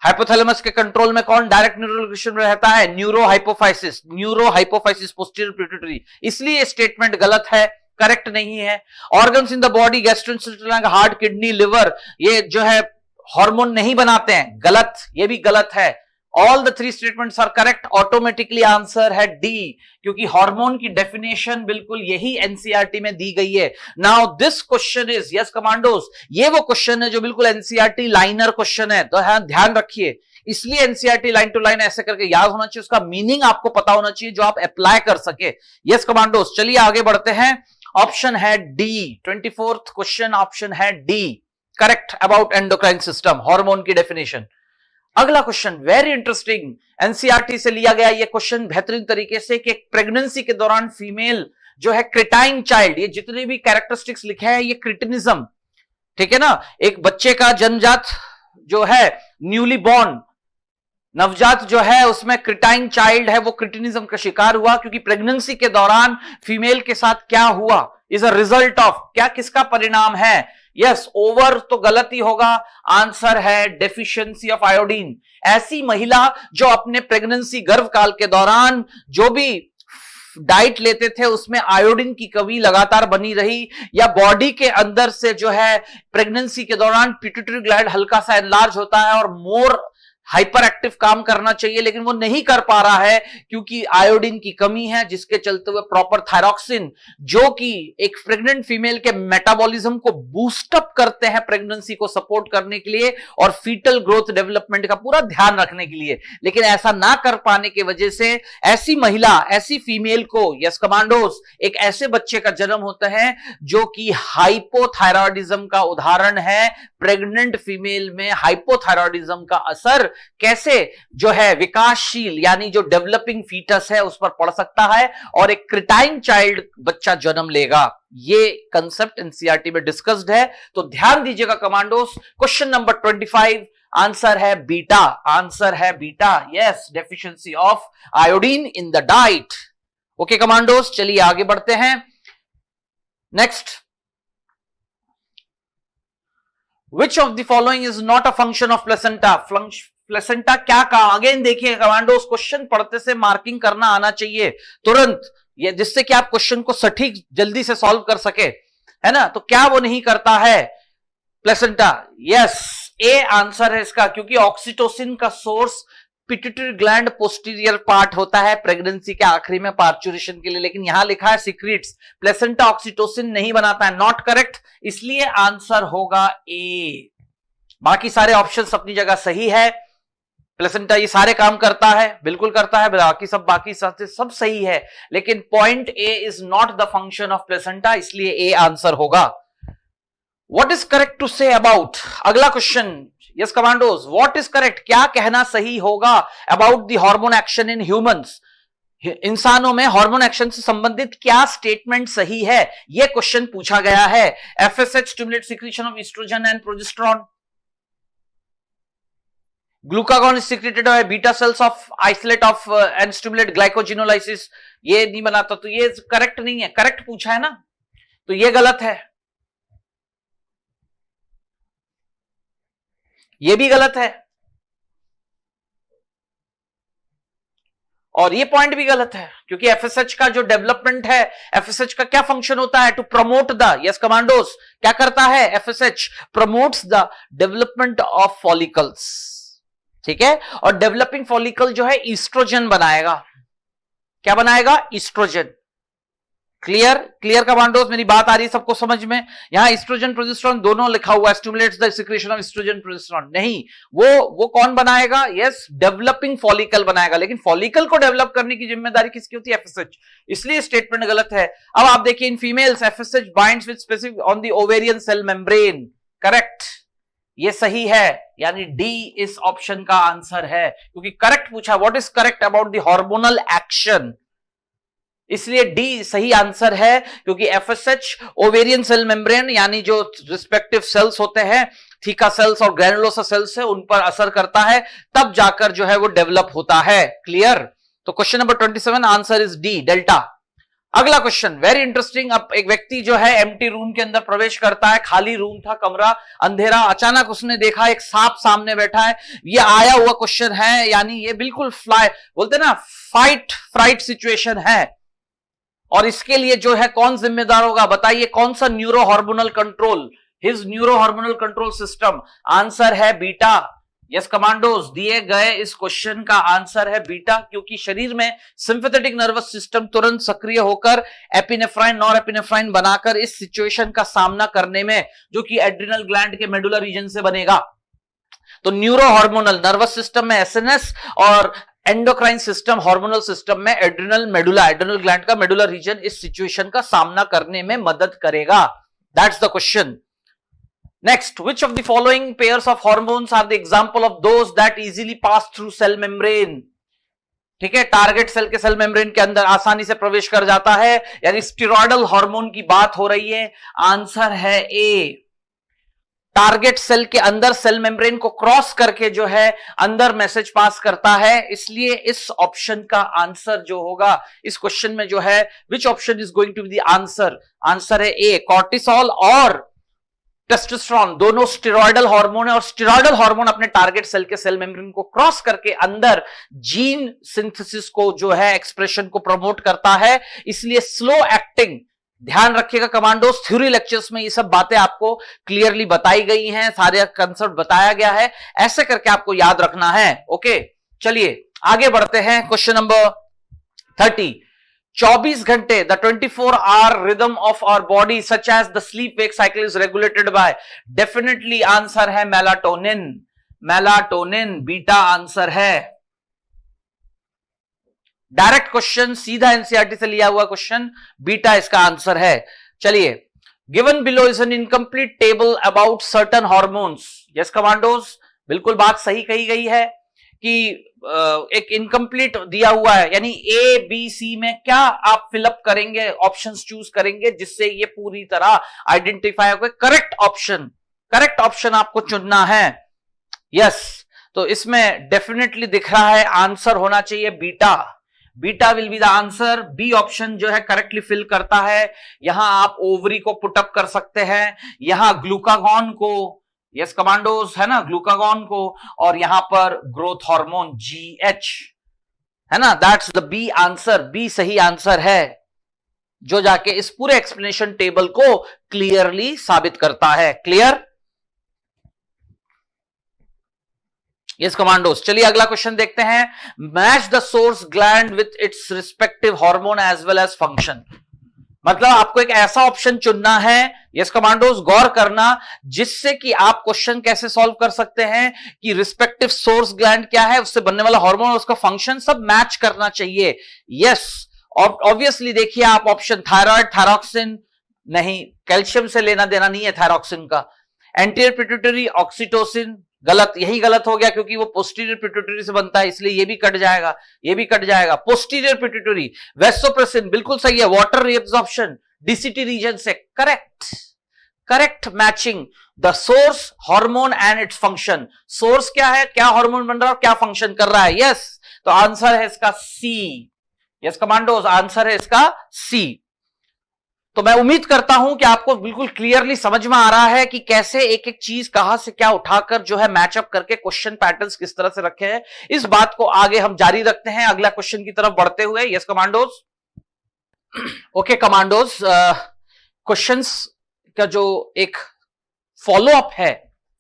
हाइपोथैलेमस के कंट्रोल में कौन डायरेक्ट न्यूरल रेगुलेशन में रहता है? न्यूरो हाइपोफाइसिस पोस्टीरियर पिट्यूटरी, इसलिए स्टेटमेंट गलत है, करेक्ट नहीं है। Organs in the body, gastrointestinal, heart, kidney, liver, ये जो है हार्मोन नहीं बनाते हैं, गलत, ये भी गलत है। All the 3 statements are correct. Automatically answer है डी, क्योंकि हार्मोन की डेफिनेशन बिल्कुल यही एनसीईआरटी में दी गई है। Now this question is, yes commandos, ये वो क्वेश्चन है जो बिल्कुल एनसीईआरटी लाइनर क्वेश्चन है, तो ध्यान रखिए। इसलिए एनसीईआरटी लाइन टू लाइन ऐसे करके याद होना चाहिए, उसका मीनिंग आपको पता होना चाहिए जो आप अप्लाई कर सके। यस कमांडोज, चलिए आगे बढ़ते हैं। ऑप्शन है डी, 24th क्वेश्चन ऑप्शन है D, correct about endocrine system, hormone की डेफिनेशन। अगला क्वेश्चन वेरी इंटरेस्टिंग, एनसीईआरटी से लिया गया ये क्वेश्चन बेहतरीन तरीके से, कि प्रेगनेंसी के दौरान फीमेल जो है क्रिटाइन चाइल्ड, ये जितने भी कैरेक्टरिस्टिक्स लिखे हैं ये क्रिटिनिज्म, ठीक है ना, एक बच्चे का जन्मजात जो है न्यूली बॉर्न नवजात जो है उसमें क्रिटाइन चाइल्ड है, वो क्रिटिनिज्म का शिकार हुआ, क्योंकि प्रेगनेंसी के दौरान फीमेल के साथ क्या हुआ, इज अ रिजल्ट ऑफ, क्या किसका परिणाम है? यस, ओवर तो गलत ही होगा, आंसर है डेफिशिएंसी ऑफ आयोडीन। ऐसी महिला जो अपने प्रेगनेंसी गर्भकाल के दौरान जो भी डाइट लेते थे उसमें आयोडीन की कमी लगातार बनी रही, या बॉडी के अंदर से जो है प्रेगनेंसी के दौरान पिट्यूटरी ग्लैंड हल्का सा एनलार्ज होता है और मोर हाइपर एक्टिव काम करना चाहिए, लेकिन वो नहीं कर पा रहा है क्योंकि आयोडीन की कमी है, जिसके चलते हुए प्रॉपर थायरॉक्सिन जो कि एक प्रेग्नेंट फीमेल के मेटाबॉलिज्म को बूस्ट अप करते हैं प्रेगनेंसी को सपोर्ट करने के लिए और फीटल ग्रोथ डेवलपमेंट का पूरा ध्यान रखने के लिए, लेकिन ऐसा ना कर पाने की वजह से ऐसी महिला, ऐसी फीमेल को, यस कमांडोज, एक ऐसे बच्चे का जन्म होता है जो कि हाइपोथायरॉयडिज्म का उदाहरण है। प्रेग्नेंट फीमेल में हाइपोथायरॉयडिज्म का असर कैसे जो है विकासशील यानी जो डेवलपिंग फीटस है उस पर पड़ सकता है और एक क्रिटाइन चाइल्ड बच्चा जन्म लेगा। ये कंसेप्ट एनसीईआरटी में डिस्कस्ड है, तो ध्यान दीजिएगा कमांडोस। क्वेश्चन नंबर 25 आंसर है बीटा, आंसर है beta, yes, deficiency of iodine in the diet. Okay commandos, चलिए आगे बढ़ते हैं। Next, Which of the following is not a function of placenta? Placenta क्या कहा? अगेन देखिए कमांडोस, क्वेश्चन पढ़ते से मार्किंग करना आना चाहिए तुरंत, ये जिससे कि आप क्वेश्चन को सटीक जल्दी से सॉल्व कर सके, है ना। तो क्या वो नहीं करता है प्लेसेंटा? यस, ए आंसर है इसका, क्योंकि ऑक्सीटोसिन का source pituitary gland posterior part होता है प्रेगनेंसी के आखिरी में पार्चुरेशन के लिए, लेकिन यहां लिखा है सीक्रेट्स, प्लेसेंटा ऑक्सीटोसिन नहीं बनाता है, नॉट करेक्ट, इसलिए आंसर होगा ए। बाकी सारे ऑप्शंस अपनी जगह सही है, प्लेसेंटा ये सारे काम करता है, बिल्कुल करता है, बाकी सब सही है, लेकिन point A is not the function of placenta, इसलिए ए आंसर होगा। What is correct to say about, अगला question, yes commandos, what is correct, क्या कहना सही होगा about the hormone action in humans, इंसानों में हार्मोन एक्शन से संबंधित क्या स्टेटमेंट सही है, यह क्वेश्चन पूछा गया है। FSH stimulate secretion of oestrogen and progesterone, glucagon is secreted by beta cells of isolate of and stimulate glycogenolysis, ये नहीं बनाता, तो ये करेक्ट नहीं है, करेक्ट पूछा है ना, तो ये गलत है, ये भी गलत है, और ये पॉइंट भी गलत है, क्योंकि एफएसएच का जो डेवलपमेंट है, एफएसएच का क्या फंक्शन होता है, to promote the, yes commandos, क्या करता है FSH, promotes the development of follicles, ठीक है, और डेवलपिंग फॉलिकल जो है ईस्ट्रोजन बनाएगा, क्या बनाएगा, ईस्ट्रोजन। क्लियर, क्लियर कमांडोस, मेरी बात आ रही है सबको समझ में? यहां एस्ट्रोजन प्रोजेस्टेरोन दोनों लिखा हुआ है, stimulates the secretion of oestrogen progesterone, नहीं, वो कौन बनाएगा, यस, डेवलपिंग फॉलिकल बनाएगा, लेकिन फॉलिकल को डेवलप करने की जिम्मेदारी किसकी होती है, एफएसएच, इसलिए स्टेटमेंट गलत है। अब आप देखिए, in females FSH binds with specific on the ovarian cell membrane, correct, ये सही है, यानी डी इस ऑप्शन का आंसर है, क्योंकि करेक्ट पूछा, what is correct about the hormonal action इसलिए डी सही आंसर है, क्योंकि एफएसएच ओवेरियन सेल मेम्ब्रेन यानी जो रिस्पेक्टिव सेल्स होते हैं, थीका सेल्स और ग्रैनुलोसा सेल्स है, उन पर असर करता है, तब जाकर जो है वो डेवलप होता है। क्लियर? तो question number 27 answer is D, delta. अगला क्वेश्चन वेरी इंटरेस्टिंग। अब एक व्यक्ति जो है एम्प्टी रूम के अंदर प्रवेश करता है, खाली रूम था, कमरा अंधेरा, अचानक उसने देखा एक सांप सामने बैठा है। ये आया हुआ क्वेश्चन है, यानी ये बिल्कुल बोलते ना फाइट फ्राइट सिचुएशन है, और इसके लिए जो है कौन जिम्मेदार होगा? बताइए कौन सा neuro hormonal control, his neuro hormonal control system. Answer है बीटा। यस कमांडोज, दिए गए इस क्वेश्चन का आंसर है बीटा, क्योंकि शरीर में सिंपैथेटिक नर्वस सिस्टम तुरंत सक्रिय होकर एपिनेफ्राइन नॉर एपिनेफ्राइन बनाकर इस सिचुएशन का सामना करने में, जो कि एड्रिनल ग्लैंड के मेडुला रीजन से बनेगा। तो न्यूरो हार्मोनल नर्वस सिस्टम में एसएनएस और एंडोक्राइन सिस्टम हार्मोनल सिस्टम में एड्रिनल मेडुला, एड्रिनल ग्लैंड का मेडुला रीजन इस सिचुएशन का सामना करने में मदद करेगा। That's the question. Next, which of the following pairs of hormones are the example of those that easily pass through cell membrane? ठीक है, टारगेट सेल के सेल मेम्ब्रेन के अंदर आसानी से प्रवेश कर जाता है, यानी स्टेरॉयडल हार्मोन की बात हो रही है। आंसर है ए। टारगेट सेल के अंदर सेल मेम्ब्रेन को क्रॉस करके जो है अंदर मैसेज पास करता है, इसलिए इस ऑप्शन का आंसर जो होगा इस क्वेश्चन में जो है, which option is going to be the answer? Answer है ए। कॉर्टिसोल और टेस्टोस्टेरोन दोनों स्टेरॉयडल हार्मोन है, और स्टेरॉयडल हार्मोन अपने टारगेट सेल के सेल मेम्ब्रेन को क्रॉस करके अंदर जीन सिंथेसिस को जो है एक्सप्रेशन को प्रमोट करता है, इसलिए स्लो एक्टिंग। ध्यान रखिएगा कमांडोस, थ्योरी लेक्चर्स में ये सब बातें आपको क्लियरली बताई गई हैं, सारे कंसेप्ट बताया गया है, ऐसे करके आपको याद रखना है। ओके, चलिए आगे बढ़ते हैं। Question number 30। 24 घंटे, the 24-hour rhythm of our body such as the sleep wake cycle is regulated by, definitely answer है मेलाटोनिन। मेलाटोनिन बीटा आंसर है। डायरेक्ट क्वेश्चन, सीधा एनसीईआरटी से लिया हुआ क्वेश्चन, बीटा इसका आंसर है। चलिए, given below is an incomplete table about certain hormones. Yes commandos, बिल्कुल बात सही कही गई है कि एक इनकम्प्लीट दिया हुआ है, यानी ए बी सी में क्या आप फिलअप करेंगे, ऑप्शंस चूज करेंगे, जिससे ये पूरी तरह आइडेंटिफाई हो। करेक्ट ऑप्शन आपको चुनना है। यस, तो इसमें डेफिनेटली दिख रहा है आंसर होना चाहिए beta. Beta will be the answer. B option जो है करेक्टली फिल करता है। यहां आप ओवरी को पुटअप कर सकते हैं, यहां ग्लूकागॉन को, यस कमांडोज है ना, ग्लूकागॉन को, और यहां पर ग्रोथ हार्मोन GH है ना। That's the B answer. B सही आंसर है, जो जाके इस पूरे एक्सप्लेनेशन टेबल को क्लियरली साबित करता है। क्लियर? यस कमांडोज, चलिए अगला क्वेश्चन देखते हैं। Match the source gland with its respective hormone as well as function. मतलब आपको एक ऐसा ऑप्शन चुनना है, यस कमांडोज, गौर करना, जिससे कि आप क्वेश्चन कैसे सॉल्व कर सकते हैं कि रिस्पेक्टिव सोर्स ग्लैंड क्या है, उससे बनने वाला हार्मोन और उसका फंक्शन सब मैच करना चाहिए। यस, और ऑब्वियसली देखिए आप ऑप्शन थायराइड, थायरॉक्सिन नहीं, कैल्शियम से लेना देना नहीं है थायरॉक्सिन का। एंटीरियर पिट्यूटरी, ऑक्सीटोसिन, गलत, यही गलत हो गया क्योंकि वो पोस्टीरियर पिट्यूटरी से बनता है, इसलिए ये भी कट जाएगा, ये भी कट जाएगा। पोस्टीरियर पिट्यूटरी, वेसोप्रेसिन बिल्कुल सही है। वाटर रिएब्जॉर्प्शन डीसीटी रीजन से, correct matching the source hormone and its function. Source क्या है, क्या हार्मोन बन रहा है और क्या फंक्शन कर रहा है। यस, तो आंसर है इसका सी। यस कमांडोज, आंसर है इसका सी। तो मैं उम्मीद करता हूं कि आपको बिल्कुल क्लियरली समझ में आ रहा है कि कैसे एक एक चीज कहां से क्या उठाकर जो है मैचअप करके क्वेश्चन पैटर्न्स किस तरह से रखे हैं। इस बात को आगे हम जारी रखते हैं अगला क्वेश्चन की तरफ बढ़ते हुए। Yes commandos, okay commandos, questions का जो एक फॉलो अप है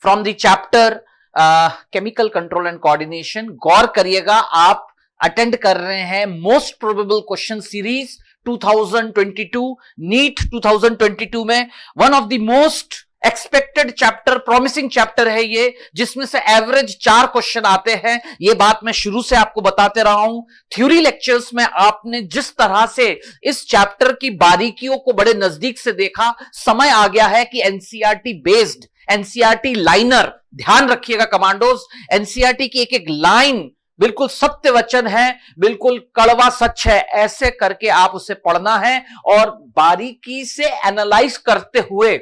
from the chapter chemical control and coordination. गौर करिएगा, आप अटेंड कर रहे हैं most probable question series 2022 NEET 2022 में one of the most expected chapter, promising chapter है ये, जिसमें से एवरेज 4 क्वेश्चन आते हैं। ये बात मैं शुरू से आपको बताते रहा हूं। थ्योरी लेक्चर्स में आपने जिस तरह से इस चैप्टर की बारीकियों को बड़े नजदीक से देखा, समय आ गया है कि एनसीईआरटी बेस्ड, एनसीईआरटी लाइनर, ध्यान रखिएगा कमांडोज, एनसीईआरटी की एक एक लाइन बिल्कुल सत्य वचन है, बिल्कुल कड़वा सच है, ऐसे करके आप उसे पढ़ना है और बारीकी से एनालाइज करते हुए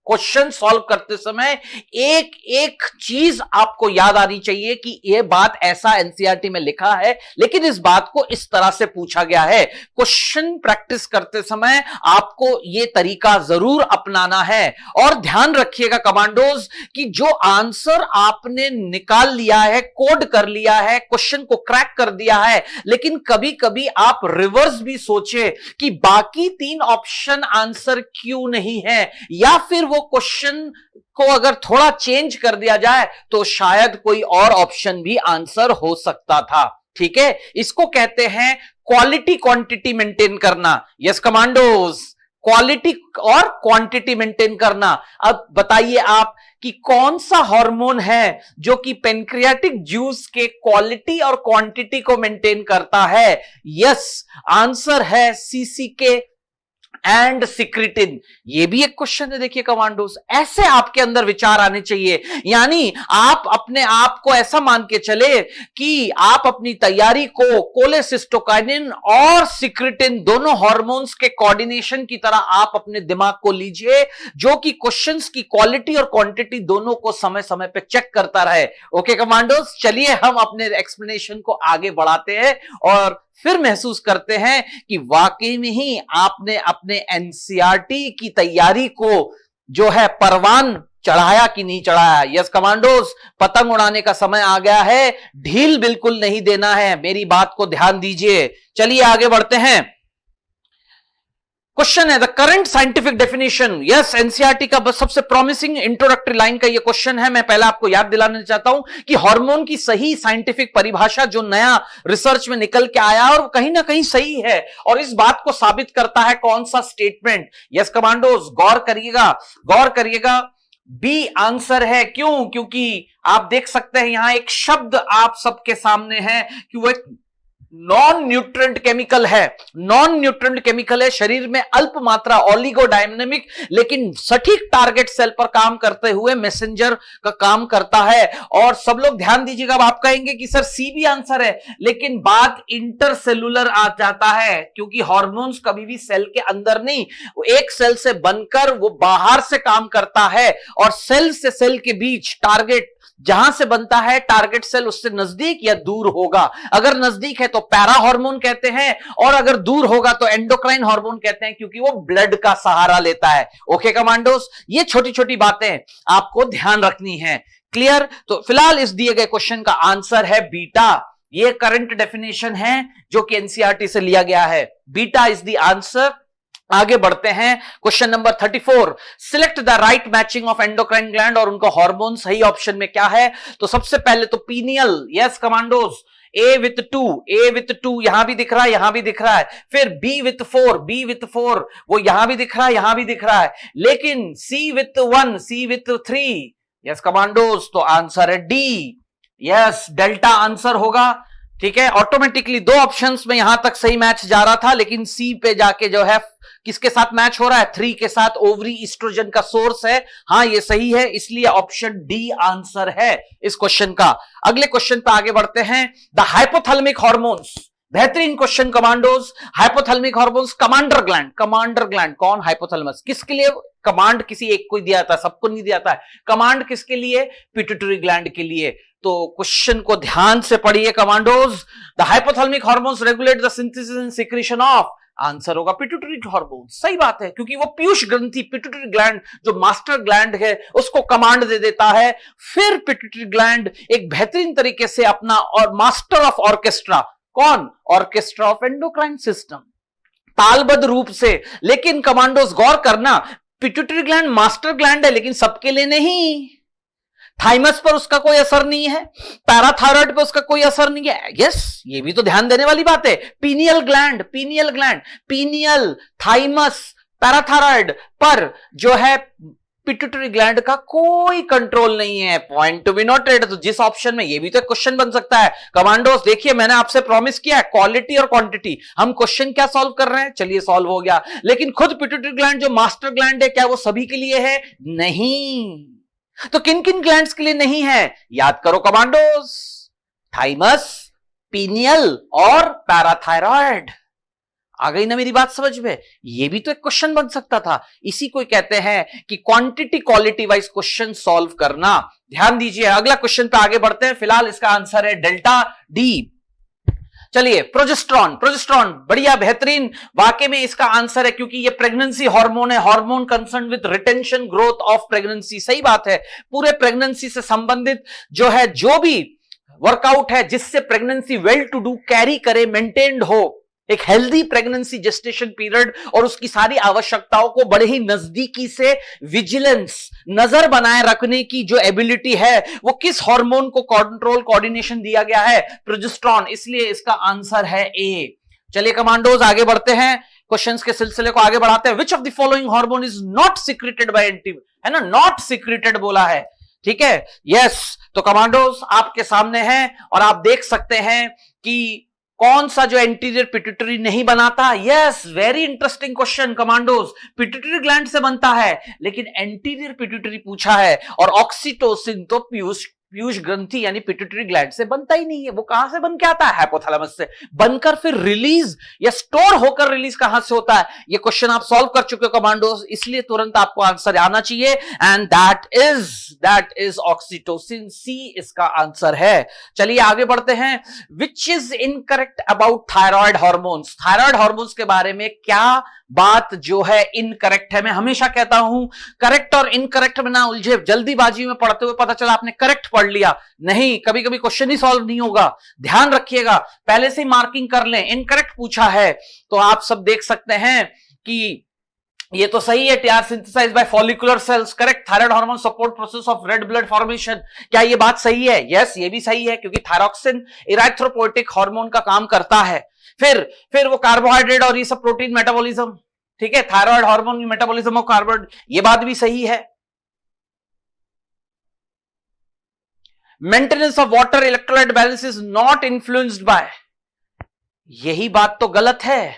क्वेश्चन सॉल्व करते समय एक एक चीज आपको याद आनी चाहिए कि यह बात ऐसा एनसीईआरटी में लिखा है, लेकिन इस बात को इस तरह से पूछा गया है। क्वेश्चन प्रैक्टिस करते समय आपको यह तरीका जरूर अपनाना है। और ध्यान रखिएगा कमांडोज कि जो आंसर आपने निकाल लिया है, कोड कर लिया है, क्वेश्चन को क्रैक कर दिया है, लेकिन कभी कभी आप रिवर्स भी सोचे कि बाकी 3 ऑप्शन आंसर क्यों नहीं है, या फिर वो क्वेश्चन को अगर थोड़ा चेंज कर दिया जाए तो शायद कोई और ऑप्शन भी आंसर हो सकता था। ठीक है, इसको कहते हैं क्वालिटी क्वांटिटी मेंटेन करना। यस कमांडोज, क्वालिटी और क्वांटिटी मेंटेन करना। अब बताइए आप कि कौन सा हार्मोन है जो कि पेनक्रियाटिक जूस के क्वालिटी और क्वांटिटी को मेंटेन करता है? यस, आंसर है सीसीके एंड सिक्रिटिन। ये भी एक क्वेश्चन है। देखिए कमांडोस, ऐसे आपके अंदर विचार आने चाहिए, यानी आप अपने आप को ऐसा मान के चले कि आप अपनी तैयारी को कोलेसिस्टोकाइनिन और सिक्रिटिन दोनों हार्मोन्स के कोऑर्डिनेशन की तरह आप अपने दिमाग को लीजिए, जो कि क्वेश्चंस की क्वालिटी और क्वांटिटी दोनों को समय समय पे चेक करता रहे। ओके कमांडोस, चलिए हम अपने एक्सप्लेनेशन को आगे बढ़ाते हैं और फिर महसूस करते हैं कि वाकई में ही आपने अपने एनसीईआरटी की तैयारी को जो है परवान चढ़ाया कि नहीं चढ़ाया। यस कमांडोज, पतंग उड़ाने का समय आ गया है, ढील बिल्कुल नहीं देना है, मेरी बात को ध्यान दीजिए। चलिए आगे बढ़ते हैं। क्वेश्चन है the current scientific definition. Yes, NCERT का सबसे प्रॉमिसिंग इंट्रोडक्टरी लाइन का ये क्वेश्चन है। मैं पहले आपको याद दिलाना चाहता हूं कि हार्मोन की सही साइंटिफिक परिभाषा जो नया रिसर्च में निकल के आया और कहीं ना कहीं सही है, और इस बात को साबित करता है कौन सा स्टेटमेंट? यस कमांडोज, गौर करिएगा, गौर करिएगा। बी आंसर है। क्यों? क्योंकि आप देख सकते हैं यहां एक शब्द आप सबके सामने है कि वो एक नॉन न्यूट्रेंट केमिकल है। नॉन न्यूट्रेंट केमिकल है, शरीर में अल्प मात्रा ओलिगोडायनेमिक लेकिन सटीक टारगेट सेल पर काम करते हुए मैसेंजर का काम करता है। और सब लोग ध्यान दीजिएगा, अब आप कहेंगे कि सर सी भी आंसर है, लेकिन बात इंटरसेलुलर आ जाता है, क्योंकि हार्मोन्स कभी भी सेल के अंदर नहीं, एक सेल से बनकर वो बाहर से काम करता है, और सेल से सेल के बीच टारगेट जहां से बनता है, टारगेट सेल उससे नजदीक या दूर होगा। अगर नजदीक है तो पैरा हार्मोन कहते हैं, और अगर दूर होगा तो एंडोक्राइन हार्मोन कहते हैं, क्योंकि वो ब्लड का सहारा लेता है। ओके कमांडोस, ये छोटी छोटी बातें आपको ध्यान रखनी है। क्लियर? तो फिलहाल इस दिए गए क्वेश्चन का आंसर है बीटा। ये करंट डेफिनेशन है जो कि एनसीईआरटी से लिया गया है। Beta is the answer. आगे बढ़ते हैं, question number 34। Select the right matching of endocrine gland, और उनका हार्मोन सही ऑप्शन में क्या है? तो सबसे पहले तो pineal. Yes commandos, A with 2 यहां भी दिख रहा है, यहां भी दिख रहा है। फिर B with 4 वो यहां भी दिख रहा है, यहां भी दिख रहा है। लेकिन C with 1, C with 3, yes commandos, तो आंसर है D। यस, डेल्टा आंसर होगा। ठीक है, ऑटोमेटिकली 2 ऑप्शंस में यहां तक सही मैच जा रहा था, लेकिन सी पे जाके जो है किसके साथ मैच हो रहा है? 3 के साथ। ओवरी ईस्ट्रोजन का सोर्स है। हाँ, ये सही है, इसलिए ऑप्शन डी आंसर है इस क्वेश्चन का। अगले क्वेश्चन पे आगे बढ़ते हैं। द हाइपोथैलेमिक हार्मोन्स, बेहतरीन question commandos. Hypothalamic hormones, commander gland. Commander gland कौन? हाइपोथैलेमस। किसके लिए कमांड? किसी एक को दिया था, सबको नहीं दिया था। कमांड किसके लिए? पिट्यूटरी ग्लैंड के लिए। तो क्वेश्चन को ध्यान से पढ़िए commandos. The hypothalamic hormones regulate the synthesis and secretion of, answer होगा पिट्यूटरी हार्मोन। सही बात है, क्योंकि वो पीयूष ग्रंथि, पिट्यूटरी ग्लैंड जो मास्टर ग्लैंड है, उसको कमांड दे देता है। फिर पिट्यूटरी ग्लैंड एक बेहतरीन तरीके से अपना और मास्टर ऑफ ऑर्केस्ट्रा, कौन? ऑर्केस्ट्रा ऑफ एंडोक्राइन सिस्टम, तालबद्ध रूप से। लेकिन कमांडोज गौर करना, पिट्यूटरी ग्लैंड मास्टर ग्लैंड है, लेकिन सबके लिए नहीं। थाइमस पर उसका कोई असर नहीं है, पैराथायराइड पर उसका कोई असर नहीं है। यस, ये भी तो ध्यान देने वाली बात है। Pineal gland, pineal, thymus, parathyroid पर जो है पिट्यूटरी ग्लैंड का कोई कंट्रोल नहीं है। Point to be noted. तो जिस ऑप्शन में, ये भी तो क्वेश्चन बन सकता है कमांडोस। देखिए, मैंने आपसे प्रॉमिस किया है क्वालिटी और क्वांटिटी। हम क्वेश्चन क्या सॉल्व कर रहे हैं? चलिए सॉल्व हो गया। लेकिन खुद पिट्यूटरी ग्लैंड जो मास्टर ग्लैंड है, क्या वो सभी के लिए है? नहीं। तो किन किन ग्लैंड्स के लिए नहीं है? याद करो कमांडोस। थाइमस, पीनियल और पैराथायरॉयड। आ गई ना मेरी बात समझ में? ये भी तो एक क्वेश्चन बन सकता था। इसी को कहते हैं कि quantity quality wise question solve करना। ध्यान दीजिए, अगला क्वेश्चन पे आगे बढ़ते हैं। फिलहाल इसका आंसर है डेल्टा डी। चलिए, प्रोजेस्टेरॉन। प्रोजेस्टेरॉन बढ़िया, बेहतरीन, वाकई में इसका आंसर है, क्योंकि ये प्रेगनेंसी हार्मोन है। Hormone concern with retention growth of pregnancy. सही बात है, पूरे प्रेगनेंसी से संबंधित जो है, जो भी वर्कआउट है जिससे pregnancy well to do carry करे, मेंटेन्ड हो, एक हेल्दी प्रेगनेंसी जेस्टेशन पीरियड, और उसकी सारी आवश्यकताओं को बड़े ही नजदीकी से विजिलेंस, नजर बनाए रखने की जो एबिलिटी है, वो किस हार्मोन को कंट्रोल कोऑर्डिनेशन दिया गया है? प्रोजेस्टेरॉन। इसलिए इसका आंसर है ए। चलिए कमांडोज, आगे बढ़ते हैं, क्वेश्चंस के सिलसिले को आगे बढ़ाते हैं। Which of the following hormone is not secreted by anti, है ना, नॉट सीक्रेटेड बोला है, ठीक है, यस। तो कमांडोज आपके सामने है और आप देख सकते हैं कि कौन सा जो एंटीरियर पिट्यूटरी नहीं बनाता। Yes, very interesting question commandos. Pituitary gland से बनता है, लेकिन एंटीरियर पिट्यूटरी पूछा है, और ऑक्सीटोसिन तो पीयूष ग्रंथि यानी पिट्यूटरी ग्लैंड से बनता ही नहीं है। वो कहां से बन के आता है? हाइपोथैलेमस से बनकर फिर रिलीज या स्टोर होकर रिलीज कहां से होता है? ये क्वेश्चन आप सॉल्व कर चुके हो कमांडोज, इसलिए तुरंत आपको आंसर आना चाहिए, एंड दैट इज ऑक्सीटोसिन। सी इसका आंसर है। चलिए आगे बढ़ते हैं। Which is incorrect about thyroid hormones? Thyroid hormones के बारे में क्या बात जो है इनकरेक्ट है? मैं हमेशा कहता हूं, करेक्ट और इनकरेक्ट में ना उलझे। जल्दीबाजी में पढ़ते हुए पता चला आपने करेक्ट पढ़ लिया, नहीं, कभी कभी क्वेश्चन ही सॉल्व नहीं होगा। ध्यान रखिएगा, पहले से ही मार्किंग कर लें। इनकरेक्ट पूछा है तो आप सब देख सकते हैं कि ये तो सही है, TR synthesize by follicular cells, correct. Thyroid hormone support process of red blood formation, क्या ये बात सही है? यस, ये भी सही है, क्योंकि थायरॉक्सिन इराथ्रोपोएटिक हार्मोन का काम करता है। फिर वो कार्बोहाइड्रेट और ये सब प्रोटीन मेटाबॉलिज्म, ठीक है, थायराइड हार्मोन की मेटाबॉलिज्म ऑफ कार्बोहाइड्रेट, ये बात भी सही है। Maintenance of water electrolyte balance is not influenced by, यही बात तो गलत है,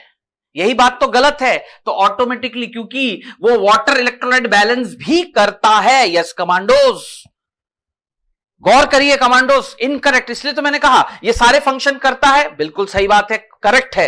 यही बात तो गलत है। तो ऑटोमेटिकली, क्योंकि वो वाटर इलेक्ट्रोलाइट बैलेंस भी करता है। यस कमांडोज, गौर करिए कमांडोज, इनकरेक्ट, इसलिए तो मैंने कहा ये सारे फंक्शन करता है। बिल्कुल सही बात है, करेक्ट है,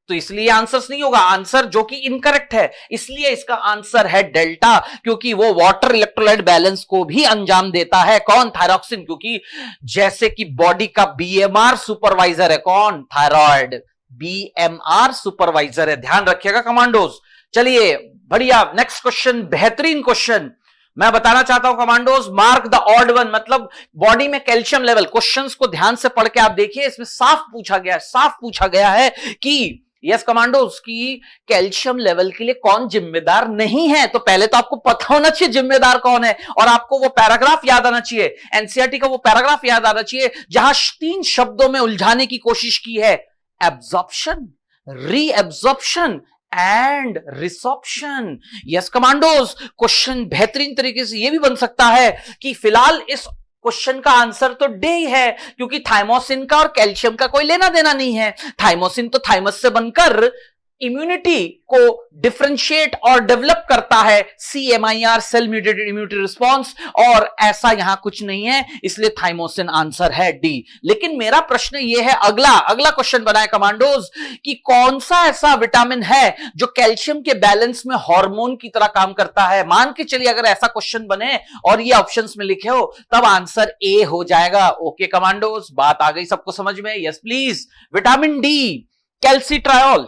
तो इसलिए आंसर नहीं होगा, आंसर जो कि इनकरेक्ट है, इसलिए इसका आंसर है डेल्टा, क्योंकि वो वाटर इलेक्ट्रोलाइट बैलेंस को भी अंजाम देता है। कौन? थायरॉक्सिन, क्योंकि जैसे कि बॉडी का बीएमआर सुपरवाइजर है, कौन? थायराइड, बीएमआर सुपरवाइजर है। ध्यान रखिएगा कमांडोज। चलिए बढ़िया, नेक्स्ट क्वेश्चन, बेहतरीन क्वेश्चन मैं बताना चाहता हूं commandos. Mark the odd one, मतलब बॉडी में कैल्शियम लेवल। क्वेश्चंस को ध्यान से पढ़ के आप देखिए, इसमें साफ पूछा गया है कि यस कमांडोज की कैल्शियम लेवल के लिए कौन जिम्मेदार नहीं है। तो पहले तो आपको पता होना चाहिए जिम्मेदार कौन है, और आपको वो पैराग्राफ याद आना चाहिए, एनसीईआरटी का वो पैराग्राफ याद आना चाहिए जहां 3 शब्दों में उलझाने की कोशिश की है, absorption, reabsorption and resorption. Yes commandos, question बेहतरीन तरीके से यह भी बन सकता है कि फिलहाल इस क्वेश्चन का आंसर तो डे ही है, क्योंकि थाइमोसिन का और कैल्शियम का कोई लेना देना नहीं है। थाइमोसिन तो थाइमस से बनकर इम्यूनिटी को डिफरेंशिएट और डेवलप करता है, CMIR, cell mediated immunity response, और ऐसा यहां कुछ नहीं है, इसलिए थाइमोसिन आंसर है डी। लेकिन मेरा प्रश्न यह है, अगला क्वेश्चन बनाए कमांडोज, कि कौन सा ऐसा विटामिन है जो कैल्शियम के बैलेंस में हार्मोन की तरह काम करता है? मान के चलिए अगर ऐसा क्वेश्चन बने और ये ऑप्शंस में लिखे हो, तब आंसर ए हो जाएगा। ओके कमांडोज, बात आ गई सबको समझ में? Yes please. विटामिन डी, कैल्सिट्रायोल,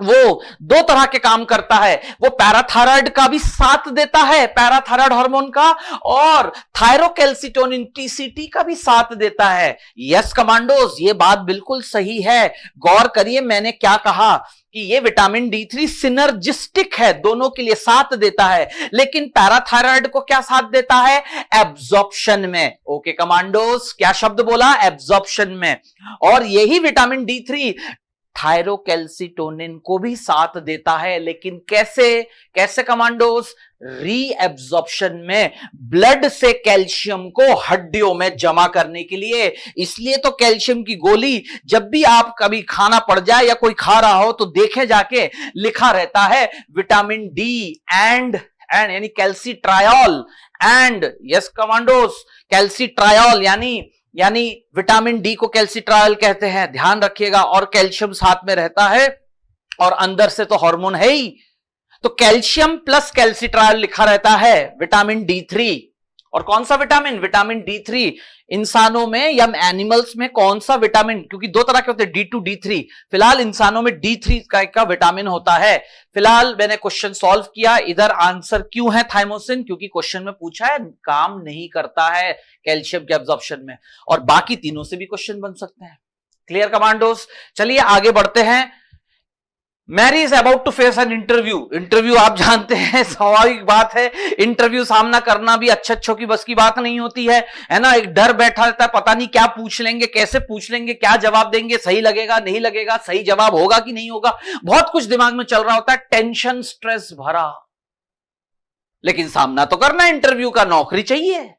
वो 2 तरह के काम करता है। वो पैराथायराइड का भी साथ देता है, पैराथायराइड हार्मोन का, और थायरोकैल्सिटोनिन TCT का भी साथ देता है। यस कमांडोज, ये बात बिल्कुल सही है। गौर करिए मैंने क्या कहा कि ये विटामिन D3 सिनर्जिस्टिक है, दोनों के लिए साथ देता है, लेकिन पैराथायराइड को क्या साथ देता है? एब्जॉर्प्शन में। ओके कमांडोज, क्या शब्द बोला? एब्जॉर्प्शन में। और यही विटामिन D3 थायरोकैल्सिटोनिन को भी साथ देता है, लेकिन कैसे कमांडोज? रीएब्जॉर्प्शन में, ब्लड से कैल्शियम को हड्डियों में जमा करने के लिए। इसलिए तो कैल्शियम की गोली जब भी आप कभी खाना पड़ जाए या कोई खा रहा हो तो देखे जाके लिखा रहता है विटामिन डी एंड यानी कैल्सिट्रायोल एंड, यस कमांडोज, कैल्सिट्रायोल यानी यानी विटामिन डी को कैल्सिट्रायल कहते हैं, ध्यान रखिएगा, और कैल्शियम साथ में रहता है और अंदर से तो हार्मोन है ही, तो कैल्शियम प्लस कैल्सिट्रायल लिखा रहता है विटामिन D3। और कौन सा विटामिन? Vitamin D3। इंसानों में या एनिमल्स में कौन सा विटामिन, क्योंकि दो तरह के होते हैं D2 D3, फिलहाल इंसानों में D3 का विटामिन होता है। फिलहाल मैंने क्वेश्चन सॉल्व किया, इधर आंसर क्यों है थाइमोसिन, क्योंकि क्वेश्चन में पूछा है काम नहीं करता है कैल्शियम के एब्जॉर्प्शन में, और बाकी तीनों से भी क्वेश्चन बन सकते हैं। Clear commandos? चलिए आगे बढ़ते हैं। Mary is about to face an interview आप जानते हैं, स्वाभाविक बात है, इंटरव्यू सामना करना भी अच्छों की बस की बात नहीं होती है ना। एक डर बैठा रहता है, पता नहीं क्या पूछ लेंगे, कैसे पूछ लेंगे, क्या जवाब देंगे, सही लगेगा नहीं लगेगा, सही जवाब होगा कि नहीं होगा, बहुत कुछ दिमाग में चल रहा होता है, टेंशन स्ट्रेस भरा। लेकिन सामना तो करना है इंटरव्यू का, नौकरी चाहिए।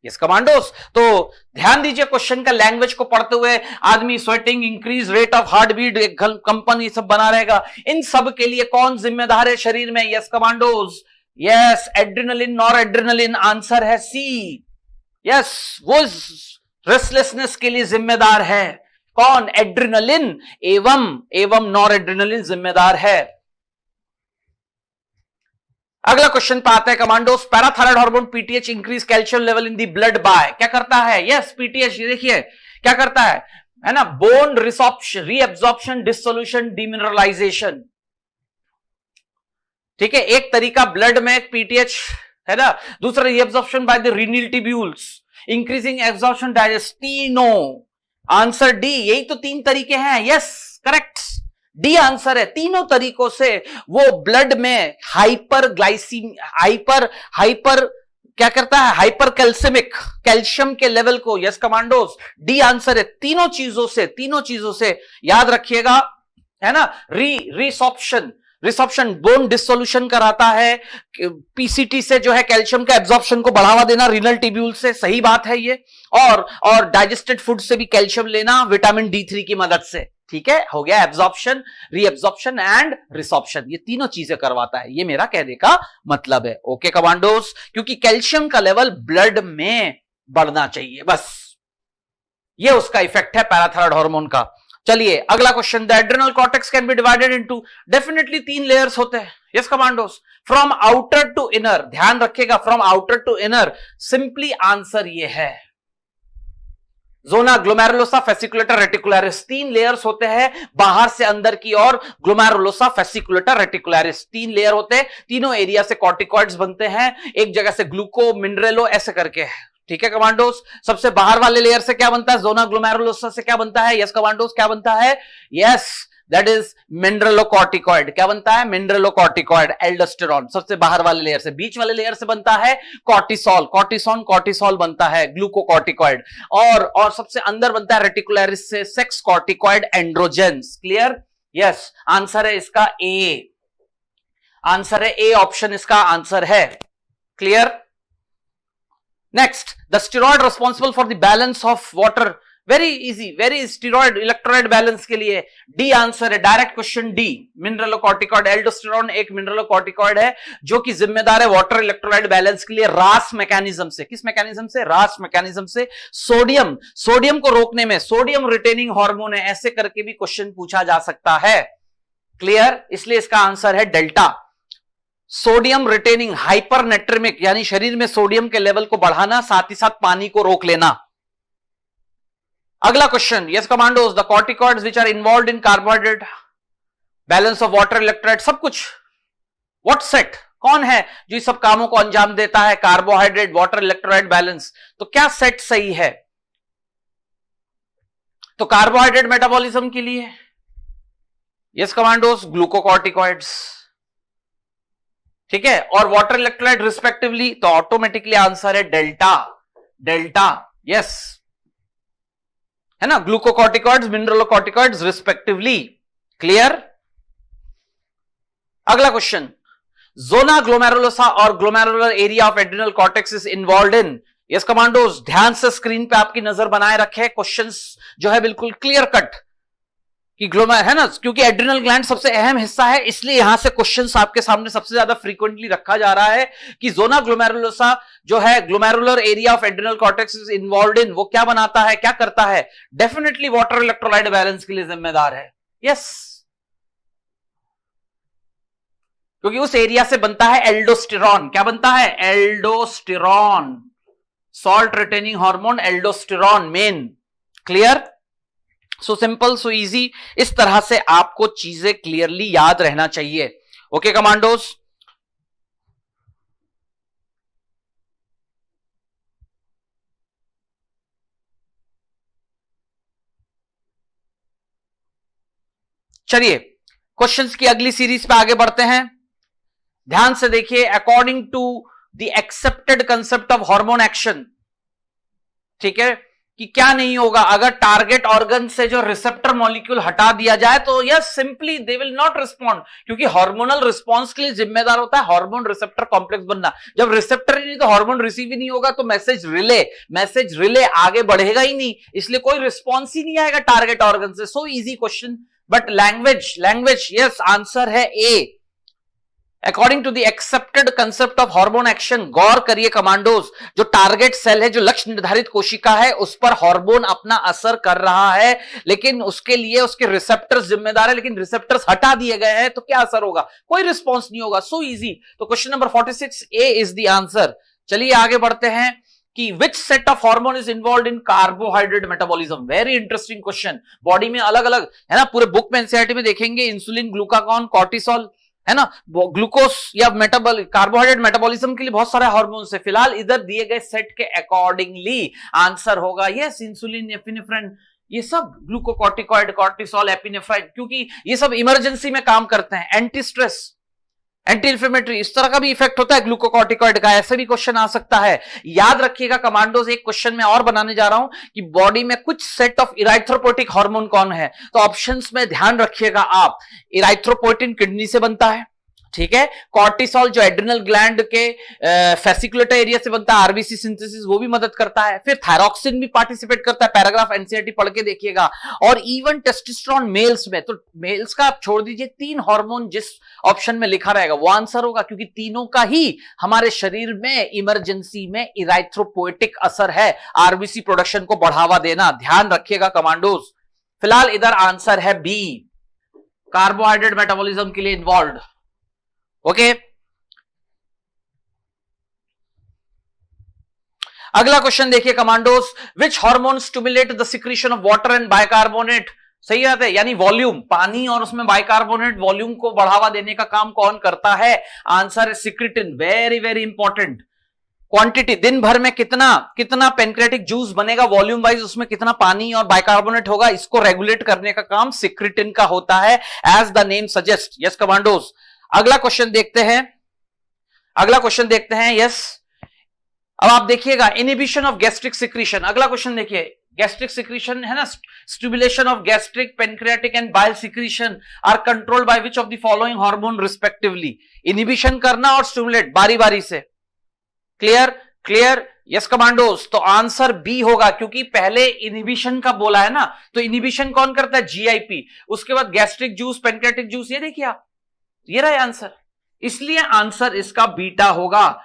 यस कमांडोस, तो ध्यान दीजिए क्वेश्चन का, लैंग्वेज को पढ़ते हुए आदमी sweating, increase rate of heart beat, कंपन, ये सब बना रहेगा। इन सब के लिए कौन जिम्मेदार है शरीर में? Yes commandos, yes adrenaline, nor adrenaline, answer है सी। यस, वो रेस्टलेसनेस के लिए जिम्मेदार है कौन? एड्रेनलिन एवं नॉर एड्रेनलिन जिम्मेदार है। अगला क्वेश्चन पे आते हैं commandos. Parathyroid hormone PTH increase calcium level in the blood bye, क्या करता है? यस पीटीएच, देखिए क्या करता है ना, bone resorption, reabsorption, dissolution, demineralisation. ठीक है, एक तरीका ब्लड में पीटीएच है ना, दूसरा reabsorption by the renal tubules, increasing absorption digest, तीनों आंसर डी। यही तो तीन तरीके हैं। यस करेक्ट, डी आंसर है। तीनों तरीकों से वो ब्लड में हाइपर क्या करता है? हाइपर कैल्सिमिक, कैल्शियम के लेवल को। यस कमांडोस, डी आंसर है। तीनों चीजों से याद रखिएगा, है ना। रिसॉर्प्शन बोन डिसोल्यूशन कराता है, पीसीटी से जो है कैल्शियम का एब्जॉर्प्शन को बढ़ावा देना, रीनल ट्यूब्यूल से, सही बात है ये, और डाइजेस्टेड फूड से भी कैल्शियम लेना विटामिन D3 की मदद से। ठीक है, हो गया एब्जॉर्प्शन, रीअब्जॉर्प्शन एंड रिसॉर्प्शन, ये तीनों चीजें करवाता है, ये मेरा कहने का मतलब है। ओके कमांडोस, क्योंकि कैल्शियम का लेवल ब्लड में बढ़ना चाहिए, बस ये उसका इफेक्ट है पैराथायराइड हार्मोन का। चलिए अगला question, the adrenal cortex can be divided into, definitely 3 layers होते हैं। Yes commandos, from outer to inner, ध्यान रखिएगा, from outer to inner, simply answer ये है zona, glomerulosa, fasciculata, reticularis. 3 layers होते हैं बाहर से अंदर की ओर, ग्लोमेरुलोसा, फेसिकुलेटर, रेटिकुलरिस, 3 लेयर होते हैं। तीनों एरिया से कॉर्टिकॉइड्स बनते हैं, एक जगह से ग्लूको, मिनरेलो, ऐसे करके है। ठीक है कमांडोस, सबसे बाहर वाले लेयर से क्या बनता है? जोना ग्लोमेरुलोसा से क्या बनता है? यस कमांडोस, क्या बनता है? Yes, that is mineralocorticoid. क्या बनता है? Mineralocorticoid, aldosterone. सबसे बाहर वाले लेयर से, बीच वाले लेयर से बनता है कॉर्टिसोल, कॉर्टिसोल बनता है, ग्लूकोकॉर्टिकॉइड, और सबसे अंदर बनता है रेटिकुलरिस से sex corticoid, androgens. Clear? Yes, answer है इसका ए, आंसर है ए ऑप्शन, इसका आंसर है। Clear? Next, the steroid responsible for the balance of water, very easy, very steroid electrolyte balance के लिए डी आंसर है, direct question D, mineralocorticoid. Aldosterone एक mineralocorticoid है जो कि जिम्मेदार है वाटर इलेक्ट्रोलाइट बैलेंस के लिए, रास मैकेनिज्म से। किस मैकेनिज्म से? रास मैकेनिज्म से। सोडियम को रोकने में, सोडियम रिटेनिंग हार्मोन है, ऐसे करके भी क्वेश्चन पूछा जा सकता है। क्लियर? इसलिए इसका आंसर है डेल्टा, सोडियम रिटेनिंग, हाइपरनेट्रेमिक, यानी शरीर में सोडियम के लेवल को बढ़ाना, साथ ही साथ पानी को रोक लेना। अगला question, yes commandos, the corticoids which are involve in carbohydrate balance of water electrolyte, सब कुछ, व्हाट सेट, कौन है जो इस सब कामों को अंजाम देता है? Carbohydrate, water electrolyte balance. तो क्या सेट सही है? तो कार्बोहाइड्रेट मेटाबॉलिज्म के लिए यस कमांडोज, ग्लूकोकॉर्टिकॉइड्स। ठीक है, और वाटर इलेक्ट्रोलाइट रिस्पेक्टिवली, तो ऑटोमेटिकली आंसर है डेल्टा। यस, है ना, ग्लूकोकॉर्टिकॉइड्स, मिनरलोकॉर्टिकॉइड्स रिस्पेक्टिवली। क्लियर? अगला क्वेश्चन, जोना ग्लोमेरुलोसा और glomerular area of adrenal cortex is involve in. Yes commandos, ध्यान से स्क्रीन पे आपकी नजर बनाए रखे, क्वेश्चंस जो है बिल्कुल क्लियर कट। कि ग्लोमेर है ना, क्योंकि एड्रिनल ग्लैंड सबसे अहम हिस्सा है, इसलिए यहां से क्वेश्चंस आपके सामने सबसे ज्यादा फ्रीक्वेंटली रखा जा रहा है कि जोना ग्लोमेरुलोसा जो है, glomerular area of adrenal cortex is involved in, वो क्या बनाता है, क्या करता है, डेफिनेटली वाटर इलेक्ट्रोलाइट बैलेंस के लिए जिम्मेदार है। यस, क्योंकि उस एरिया से बनता है एल्डोस्टेरॉन। क्या बनता है? Aldosterone, salt retaining hormone aldosterone main. Clear? So simple, so easy. इस तरह से आपको चीजें क्लियरली याद रहना चाहिए। ओके कमांडोज, चलिए क्वेश्चंस की अगली सीरीज पे आगे बढ़ते हैं। ध्यान से देखिए, according to the accepted concept of hormone action, ठीक है, कि क्या नहीं होगा अगर टारगेट ऑर्गन से जो रिसेप्टर मॉलिक्यूल हटा दिया जाए, तो yes simply they will not respond, क्योंकि हार्मोनल रिस्पॉन्स के लिए जिम्मेदार होता है हार्मोन रिसेप्टर कॉम्प्लेक्स बनना। जब रिसेप्टर ही नहीं तो हार्मोन रिसीव ही नहीं होगा, तो मैसेज रिले आगे बढ़ेगा ही नहीं, इसलिए कोई रिस्पॉन्स ही नहीं आएगा टारगेट ऑर्गन से। So easy question, but language yes, answer है A, according to the accepted concept of hormone action. गौर करिए कमांडोज, जो टारगेट सेल है, जो लक्ष्य निर्धारित कोशिका है, उस पर हार्मोन अपना असर कर रहा है, लेकिन उसके लिए उसके रिसेप्टर्स जिम्मेदार है, लेकिन रिसेप्टर्स हटा दिए गए हैं, तो क्या असर होगा? कोई रिस्पॉन्स नहीं होगा। So easy. तो question number 46 A is the answer. चलिए आगे बढ़ते हैं कि which set of hormone is involve in carbohydrate metabolism. Very interesting question. Body में अलग अलग है ना, पूरे बुक में एनसीईआरटी में देखेंगे इंसुलिन, ग्लूकागॉन, कॉर्टिसोल, है ना, ग्लूकोज या कार्बोहाइड्रेट मेटाबॉलिज्म के लिए बहुत सारे हार्मोन्स है। फिलहाल इधर दिए गए सेट के अकॉर्डिंगली आंसर होगा यस, इंसुलिन, एपिनेफ्रिन, ये सब ग्लूकोकॉर्टिकॉइड, कॉर्टिसोल, एपिनेफ्राइन, क्योंकि ये सब इमरजेंसी में काम करते हैं, एंटी स्ट्रेस, एंटी इन्फ्लेमेटरी, इस तरह का भी इफेक्ट होता है ग्लूकोकॉर्टिकॉइड का। ऐसे भी क्वेश्चन आ सकता है। याद रखिएगा कमांडोज, एक क्वेश्चन में और बनाने जा रहा हूं कि बॉडी में कुछ सेट ऑफ इराइथ्रोपोइटिक हार्मोन कौन है, तो ऑप्शंस में ध्यान रखिएगा आप। इराइथ्रोपोइटिन किडनी से बनता है, ठीक है। कॉर्टिसोल जो एड्रिनल ग्लैंड के फेसिकुलेटर एरिया से बनता है, आरबीसी सिंथेसिस, वो भी मदद करता है। फिर थायरॉक्सिन भी पार्टिसिपेट करता है, पैराग्राफ एनसीईआरटी पढ़ के देखिएगा। और इवन टेस्टोस्टेरोन मेल्स में, तो मेल्स का आप छोड़ दीजिए, 3 हार्मोन जिस ऑप्शन में लिखा रहेगा वो आंसर होगा, क्योंकि तीनों का ही हमारे शरीर में इमरजेंसी में इराइथ्रोपोइटिक असर है, आरबीसी प्रोडक्शन को बढ़ावा देना। ध्यान रखिएगा कमांडोज। फिलहाल इधर आंसर है बी, कार्बोहाइड्रेट मेटाबॉलिज्म के लिए इन्वॉल्व। ओके, अगला क्वेश्चन देखिए commandos, which hormone stimulate the secretion of water and bicarbonate. सही बात है, यानी वॉल्यूम, पानी और उसमें बाइकार्बोनेट वॉल्यूम को बढ़ावा देने का काम कौन करता है? आंसर है secretin. Very very important. Quantity, दिन भर में कितना पेनक्रियाटिक जूस बनेगा वॉल्यूम वाइज, उसमें कितना पानी और बाइकार्बोनेट होगा, इसको रेगुलेट करने का काम सिक्रिटिन का होता है, as the name suggest. Yes commandos, अगला क्वेश्चन देखते हैं। यस, अब आप देखिएगा, इनहिबिशन ऑफ गैस्ट्रिक सिक्रीशन। अगला क्वेश्चन देखिए, गैस्ट्रिक सिक्रीशन है ना, stimulation of gastric, pancreatic and bile secretion are controlled by which of the following hormone respectively. Inhibition करना और स्टिमुलेट बारी बारी से। क्लियर? यस कमांडोज, तो आंसर बी होगा, क्योंकि पहले इनहिबिशन का बोला है ना, तो इनहिबिशन कौन करता है? जीआईपी। उसके बाद गैस्ट्रिक जूस, पेनक्रियाटिक जूस, ये देखिए आप, ये रहा आंसर, इसलिए आंसर इसका बीटा होगा।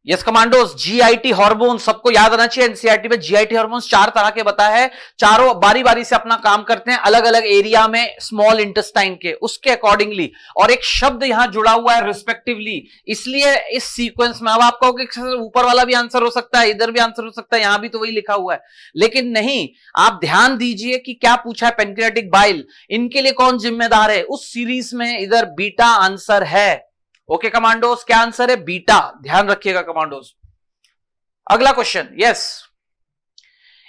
यस कमांडोज, जीआईटी हार्मोन सबको याद आना चाहिए। एनसीईआरटी में जीआईटी हार्मोन्स 4 तरह के बताया है, चारों बारी बारी से अपना काम करते हैं अलग अलग एरिया में स्मॉल इंटेस्टाइन के, उसके अकॉर्डिंगली। और एक शब्द यहां जुड़ा हुआ है रिस्पेक्टिवली, इसलिए इस सीक्वेंस में। अब आप कहोगे ऊपर वाला भी आंसर हो सकता है, इधर भी आंसर हो सकता है, यहां भी तो वही लिखा हुआ है, लेकिन नहीं, आप ध्यान दीजिए कि क्या पूछा है, पेनक्रियाटिक, बाइल, इनके लिए कौन जिम्मेदार है उस सीरीज में, इधर बीटा आंसर है। ओके कमांडोज, क्या आंसर है? बीटा। ध्यान रखिएगा कमांडोज। अगला question, yes,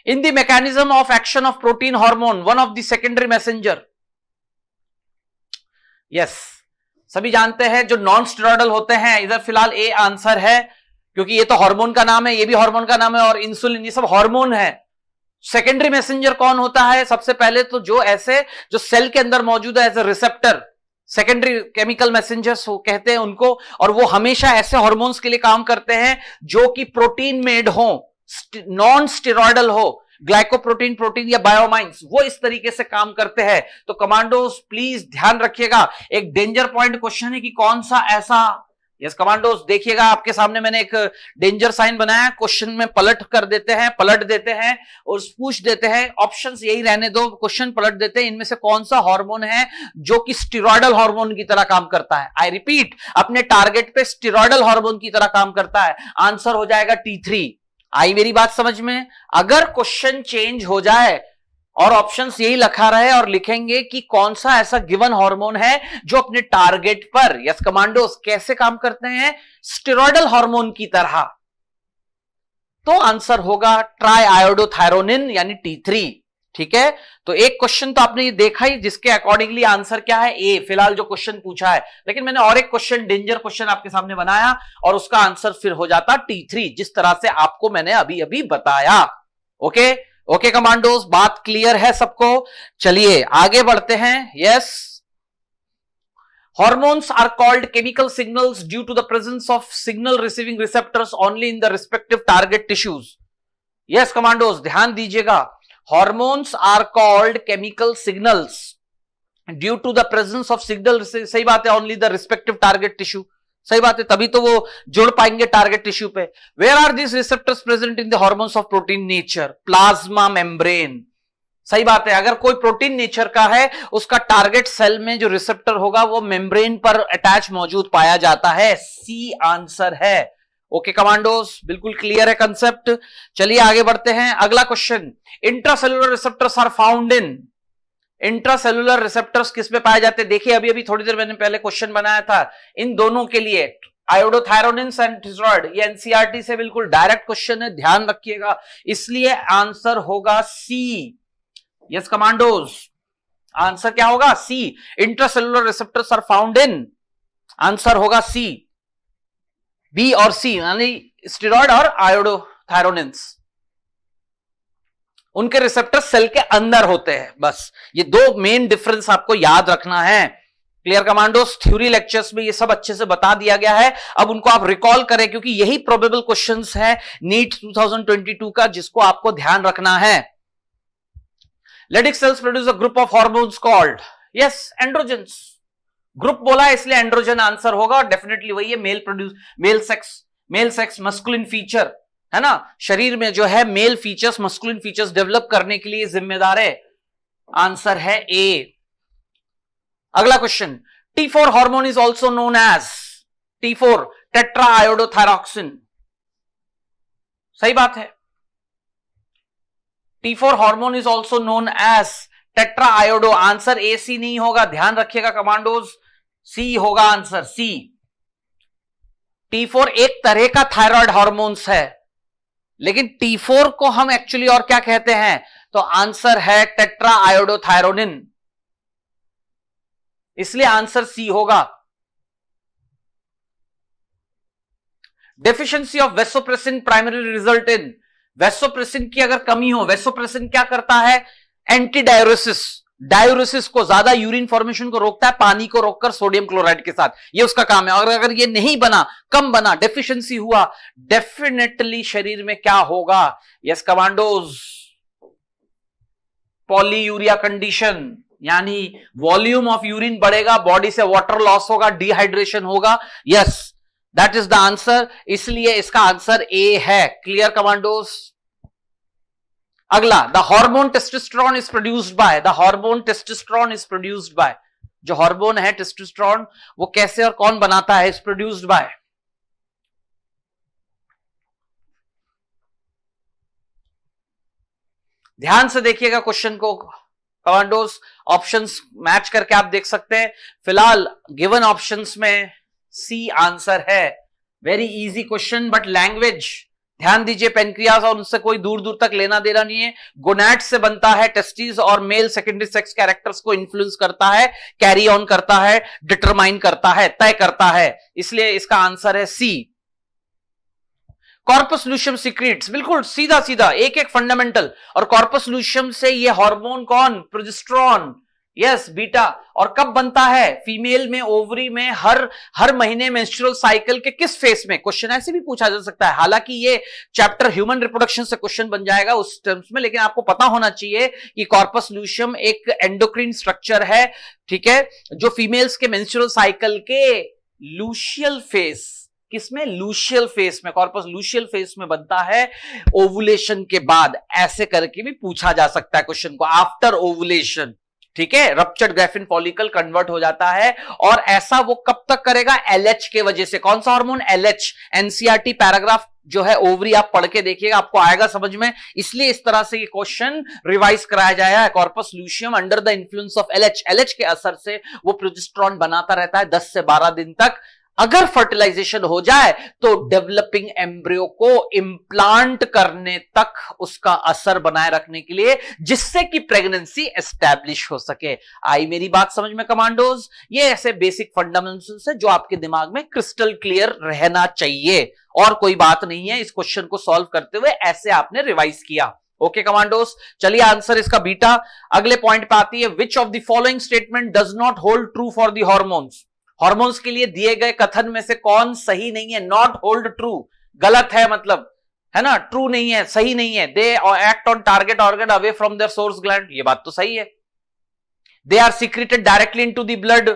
in the mechanism of action of protein hormone, one of the secondary messenger. Yes, सभी जानते हैं जो नॉन स्टेरॉयडल होते हैं, इधर फिलहाल ए आंसर है, क्योंकि ये तो हार्मोन का नाम है, ये भी हार्मोन का नाम है, और इंसुलिन, ये सब हार्मोन है। सेकेंडरी मैसेंजर कौन होता है? सबसे पहले तो जो सेल के अंदर मौजूद है as a receptor, secondary chemical messengers कहते हैं उनको, और वो हमेशा ऐसे हार्मोन्स के लिए काम करते हैं जो कि प्रोटीन मेड हो, नॉन स्टेरॉयडल हो, ग्लाइकोप्रोटीन, प्रोटीन या बायोमाइंस, वो इस तरीके से काम करते हैं। तो कमांडोज प्लीज ध्यान रखिएगा, एक डेंजर पॉइंट क्वेश्चन है कि कौन सा ऐसा, यस कमांडोज देखिएगा आपके सामने मैंने एक डेंजर साइन बनाया, क्वेश्चन में पलट कर देते हैं, पलट देते हैं और पूछ देते हैं, ऑप्शंस यही रहने दो, क्वेश्चन पलट देते हैं, इनमें से कौन सा हार्मोन है जो कि स्टेरॉयडल हार्मोन की तरह काम करता है। आई रिपीट, अपने टारगेट पे स्टेरॉयडल हार्मोन की तरह काम करता है। आंसर हो जाएगा T3। आई मेरी बात समझ में? अगर क्वेश्चन चेंज हो जाए और ऑप्शंस यही लिखा रहे और लिखेंगे कि कौन सा ऐसा गिवन हार्मोन है जो अपने टारगेट पर, यस कमांडोज, कैसे काम करते हैं, स्टेरॉयडल हार्मोन की तरह, तो आंसर होगा ट्राई आयोडोथायरोनिन यानी T3। ठीक है, तो एक क्वेश्चन तो आपने ये देखा ही जिसके अकॉर्डिंगली आंसर क्या है, ए, फिलहाल जो क्वेश्चन पूछा है। लेकिन मैंने और एक क्वेश्चन, डेंजर क्वेश्चन आपके सामने बनाया और उसका आंसर फिर हो जाता T3, जिस तरह से आपको मैंने अभी अभी बताया। ओके ओके कमांडोज, बात क्लियर है सबको? चलिए आगे बढ़ते हैं। Yes, hormones are called chemical signals due to the presence of signal receiving receptors only in the respective target tissues. Yes commandos, ध्यान दीजिएगा, hormones are called chemical signals due to the presence of signal, सही बात है, only the respective target tissue, सही बात है, तभी तो वो जुड़ पाएंगे टारगेट टिश्यू पे। Where are this receptors present in the hormones of protein nature? Plasma membrane, सही बात है, अगर कोई प्रोटीन नेचर का है उसका टारगेट सेल में जो रिसेप्टर होगा वो मेम्ब्रेन पर अटैच मौजूद पाया जाता है। सी आंसर है। ओके कमांडोज, बिल्कुल क्लियर है कंसेप्ट। चलिए आगे बढ़ते हैं, अगला question, intracellular receptors are found in, intracellular receptors किस में पाए जाते हैं? देखिए अभी अभी थोड़ी देर मैंने पहले क्वेश्चन बनाया था इन दोनों के लिए, आयोडोथायरोनिन एंड स्टेरॉयड, ये एनसीईआरटी से बिल्कुल डायरेक्ट क्वेश्चन है, ध्यान रखिएगा, इसलिए आंसर होगा सी। यस कमांडोज, आंसर क्या होगा? C, intracellular receptors are found in, answer होगा सी, बी और सी, यानी स्टेरॉयड और आयोडोथायरोनिन्स, उनके रिसेप्टर सेल के अंदर होते हैं। बस ये दो मेन डिफरेंस आपको याद रखना है। क्लियर कमांडोस, थ्योरी लेक्चर्स में ये सब अच्छे से बता दिया गया है, अब उनको आप रिकॉल करें क्योंकि यही प्रोबेबल क्वेश्चंस है नीट 2022 का, जिसको आपको ध्यान रखना है। Leydig cells produce a group of hormones called, yes androgens, group बोला है इसलिए एंड्रोजन आंसर होगा, और डेफिनेटली वही है, male produce, male sex masculine feature है ना, शरीर में जो है male features, masculine features develop करने के लिए जिम्मेदार है, आंसर है ए। अगला question, T4 hormone is also known as, T4 tetra iodothyroxine, सही बात है, T4 hormone is also known as tetra iodo, answer A C नहीं होगा, ध्यान रखिएगा कमांडोज, सी होगा आंसर, सी। T4 एक तरह का थायराइड हार्मोन्स है, लेकिन T4 को हम एक्चुअली और क्या कहते हैं, तो आंसर है टेट्रा आयोडोथायरोनिन, इसलिए आंसर सी होगा। Deficiency of vasopressin primary result in, vasopressin की अगर कमी हो, वेसोप्रेसिन क्या करता है, एंटी डायूरेसिस, डायूरेसिस को, ज्यादा यूरिन फॉर्मेशन को रोकता है पानी को रोककर सोडियम क्लोराइड के साथ, ये उसका काम है। और अगर ये नहीं बना, कम बना, डेफिशिएंसी हुआ, डेफिनेटली शरीर में क्या होगा, यस कमांडोज, पॉलीयूरिया कंडीशन, यानी वॉल्यूम ऑफ यूरिन बढ़ेगा, बॉडी से वाटर लॉस होगा, डिहाइड्रेशन होगा, yes that is the answer, इसलिए इसका आंसर ए है। Clear commandos? अगला, the hormone testosterone is produced by, the hormone testosterone is produced by, जो हार्मोन है टेस्टोस्टेरोन वो कैसे और कौन बनाता है, इज प्रोड्यूस्ड बाय, ध्यान से देखिएगा क्वेश्चन को कमांडोस, ऑप्शंस मैच करके आप देख सकते हैं। फिलहाल गिवन ऑप्शंस में सी आंसर है, very easy question but language, ध्यान दीजिए, पेनक्रियाज और उनसे कोई दूर दूर तक लेना देना नहीं है, गोनैड्स से बनता है, टेस्टिस और मेल सेकेंडरी सेक्स कैरेक्टर्स को इन्फ्लुएंस करता है, कैरी ऑन करता है, डिटरमाइन करता है, तय करता है, इसलिए इसका आंसर है सी। कॉर्पस लूशियम सीक्रेट्स, बिल्कुल सीधा सीधा एक एक फंडामेंटल, और कॉर्पस लूशियम से ये हार्मोन कौन, प्रोजेस्टेरोन, यस बीटा। और कब बनता है? फीमेल में ओवरी में हर महीने मेंस्ट्रुअल साइकिल के किस फेस में? क्वेश्चन ऐसे भी पूछा जा सकता है। हालांकि ये चैप्टर ह्यूमन रिप्रोडक्शन से क्वेश्चन बन जाएगा उस टर्म्स में, लेकिन आपको पता होना चाहिए कि कॉर्पस लूशियम एक एंडोक्राइन स्ट्रक्चर है, ठीक है, जो फीमेल्स के मेंस्ट्रुअल साइकिल के लूशियल फेस, किसमें? लूशियल फेस में, कॉर्पस लूशियल फेस में बनता है ओवुलेशन के बाद। ऐसे करके भी पूछा जा सकता है क्वेश्चन को, आफ्टर ओवुलेशन, ठीक है, रप्चर्ड ग्राफिन फॉलिकल कन्वर्ट हो जाता है। और ऐसा वो कब तक करेगा? एलएच के वजह से। कौन सा हार्मोन? एलएच। एनसीईआरटी पैराग्राफ जो है ओवरी आप पढ़ के देखिएगा, आपको आएगा समझ में। इसलिए इस तरह से ये क्वेश्चन रिवाइज कराया जाएगा। Corpus luteum under the influence of LH, LH के असर से वो प्रोजेस्टेरॉन बनाता रहता है 10 से 12 दिन तक। अगर फर्टिलाइजेशन हो जाए तो डेवलपिंग एम्ब्रियो को इंप्लांट करने तक उसका असर बनाए रखने के लिए, जिससे कि प्रेगनेंसी एस्टैब्लिश हो सके। आई मेरी बात समझ में कमांडोज? ये ऐसे बेसिक फंडामेंटल्स है जो आपके दिमाग में क्रिस्टल क्लियर रहना चाहिए, और कोई बात नहीं है। इस क्वेश्चन को सॉल्व करते हुए ऐसे आपने रिवाइज किया। ओके कमांडोज, चलिए आंसर इसका बीटा। अगले पॉइंट पे आती है, विच of the following statement does not hold true for the hormones? Hormones के लिए दिए गए कथन में से कौन सही नहीं है? नॉट होल्ड ट्रू, गलत है मतलब, है ना, ट्रू नहीं है, सही नहीं है। They act on target organ away from their source gland, ये बात तो सही है। They are secreted directly into the blood,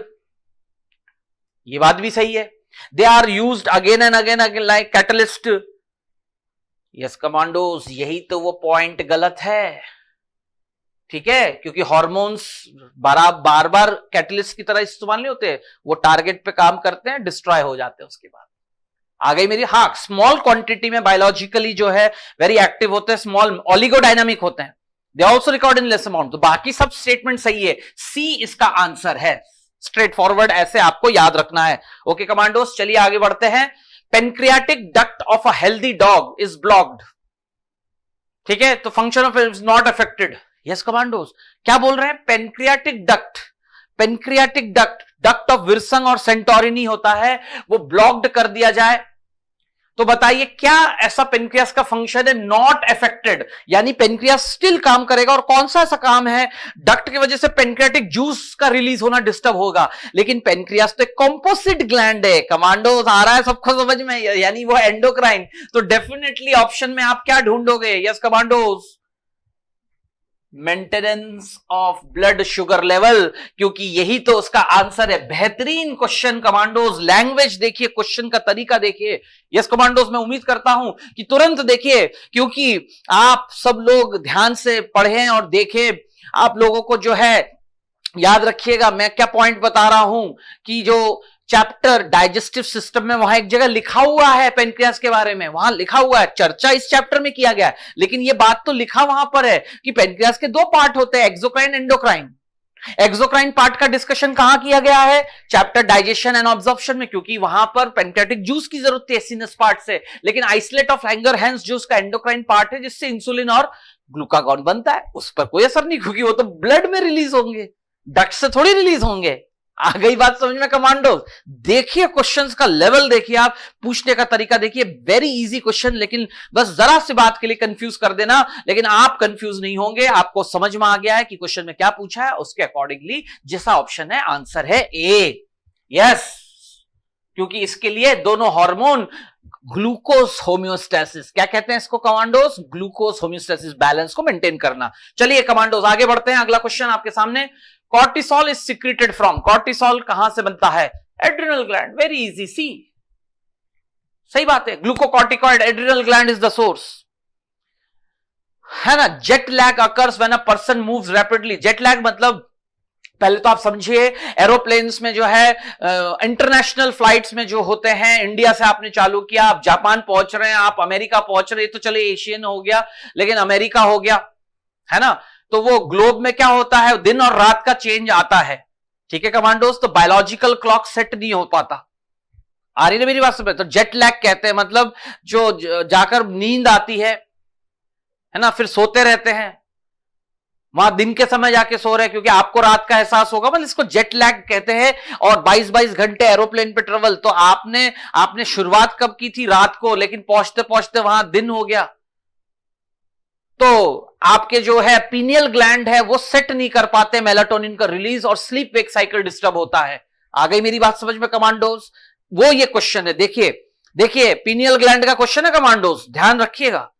ये बात भी सही है। They are used again and again like catalyst. Yes commandos, यही तो वो पॉइंट गलत है, ठीक है, क्योंकि हॉर्मोन्स बार बार कैटलिस्ट की तरह इस्तेमाल नहीं होते, वो टारगेट पे काम करते हैं, डिस्ट्रॉय हो जाते हैं उसके बाद। आ गई मेरी? हाँ, स्मॉल क्वांटिटी में बायोलॉजिकली जो है वेरी एक्टिव होते हैं, स्मॉल ऑलिगोडायनामिक होते हैं। They also record in less amount. तो बाकी सब स्टेटमेंट सही है, सी इसका आंसर है। स्ट्रेट फॉरवर्ड ऐसे आपको याद रखना है। ओके कमांडोस, चलिए आगे बढ़ते हैं। Pancreatic duct of a healthy dog is blocked, ठीक है, तो function of is not affected. Yes commandos, क्या बोल रहे हैं? Pancreatic duct, pancreatic duct, duct of Wirsung और सेंटोरिनी होता है, वो ब्लॉक्ड कर दिया जाए तो बताइए क्या ऐसा पेनक्रियास का फंक्शन है नॉट अफेक्टेड, यानी पेनक्रियास स्टिल काम करेगा। और कौन सा ऐसा काम है? डक्ट की वजह से पेनक्रियाटिक जूस का रिलीज होना डिस्टर्ब होगा, लेकिन पेनक्रियास तो एक कॉम्पोजिट ग्लैंड है। कमांडोज, आ रहा है सबको समझ में? यानी वो एंडोक्राइन। तो डेफिनेटली ऑप्शन में आप क्या ढूंढोगे? Yes commandos, maintenance of blood sugar level, क्योंकि यही तो उसका आंसर है। बेहतरीन क्वेश्चन कमांडोज, लैंग्वेज देखिए, क्वेश्चन का तरीका देखिए। यस कमांडोज, मैं उम्मीद करता हूं कि तुरंत देखिए, क्योंकि आप सब लोग ध्यान से पढ़ें और देखें। आप लोगों को जो है याद रखिएगा मैं क्या पॉइंट बता रहा हूं, कि जो चैप्टर डाइजेस्टिव सिस्टम में वहां एक जगह लिखा हुआ है पेनक्रियास के बारे में, वहां लिखा हुआ है, चर्चा इस चैप्टर में किया गया है, लेकिन यह बात तो लिखा वहां पर है कि पेनक्रियास के 2 पार्ट होते हैं, एक्सोक्राइन एंडोक्राइन। एक्सोक्राइन पार्ट का डिस्कशन कहां किया गया है? चैप्टर डाइजेशन एंड ऑब्जॉर्प्शन में, क्योंकि वहां पर पेनक्रियाटिक जूस की जरूरत थी एसिनस पार्ट से, लेकिन आइसोलेट ऑफ लैंगरहैंस जो उसका एंडोक्राइन पार्ट है, जिससे इंसुलिन और ग्लूकागॉन बनता है, उस पर कोई असर नहीं, क्योंकि वो तो ब्लड में रिलीज होंगे, डक्ट से थोड़ी रिलीज होंगे। आ गई बात समझ में कमांडोज? देखिए क्वेश्चंस का लेवल देखिए, आप पूछने का तरीका देखिए, वेरी इजी क्वेश्चन, लेकिन बस जरा सी बात के लिए कंफ्यूज कर देना, लेकिन आप कंफ्यूज नहीं होंगे, आपको समझ में आ गया है कि क्वेश्चन में क्या पूछा है, उसके अकॉर्डिंगली जैसा ऑप्शन है आंसर है ए। यस, क्योंकि इसके लिए दोनों हार्मोन ग्लूकोज होम्योस्टेसिस, क्या कहते हैं इसको कमांडोज? ग्लूकोज होम्योस्टेसिस, बैलेंस को मेंटेन करना। चलिए कमांडोज आगे बढ़ते हैं, अगला क्वेश्चन आपके सामने। Cortisol is secreted from, cortisol कहां से बनता है? एड्रिनल ग्लैंड, वेरी इजी, सी सही बात है। Glucocorticoid, adrenal gland is the source, है ना। Jet lag occurs when a person moves rapidly. Jet lag मतलब पहले तो आप समझिए, एरोप्लेन्स में जो है इंटरनेशनल फ्लाइट्स में जो होते हैं, इंडिया से आपने चालू किया, आप जापान पहुंच रहे हैं, आप अमेरिका पहुंच रहे हैं, तो चले एशियन हो गया, लेकिन अमेरिका हो गया, है ना। तो वो ग्लोब में क्या होता है, दिन और रात का चेंज आता है, ठीक है कमांडोज, तो बायोलॉजिकल क्लॉक सेट नहीं हो पाता। आ रही है मेरी बात समझ? तो जेट लैग कहते हैं, मतलब जो जाकर नींद आती है ना, फिर सोते रहते हैं, वहां दिन के समय जाके सो रहे हैं क्योंकि आपको रात का एहसास होगा, मतलब इसको जेट लैग कहते हैं। और 22-22 घंटे एरोप्लेन पे ट्रेवल, तो आपने शुरुआत कब की थी? रात को, लेकिन पहुंचते पहुंचते वहां दिन हो गया। तो आपके जो है पीनियल ग्लैंड है वो सेट नहीं कर पाते मेलाटोनिन का रिलीज और स्लीप वेक साइकिल डिस्टर्ब होता है। आ गई मेरी बात समझ में कमांडोज? वो ये क्वेश्चन है, देखिए देखिए पीनियल ग्लैंड का क्वेश्चन है कमांडोज, ध्यान रखिएगा।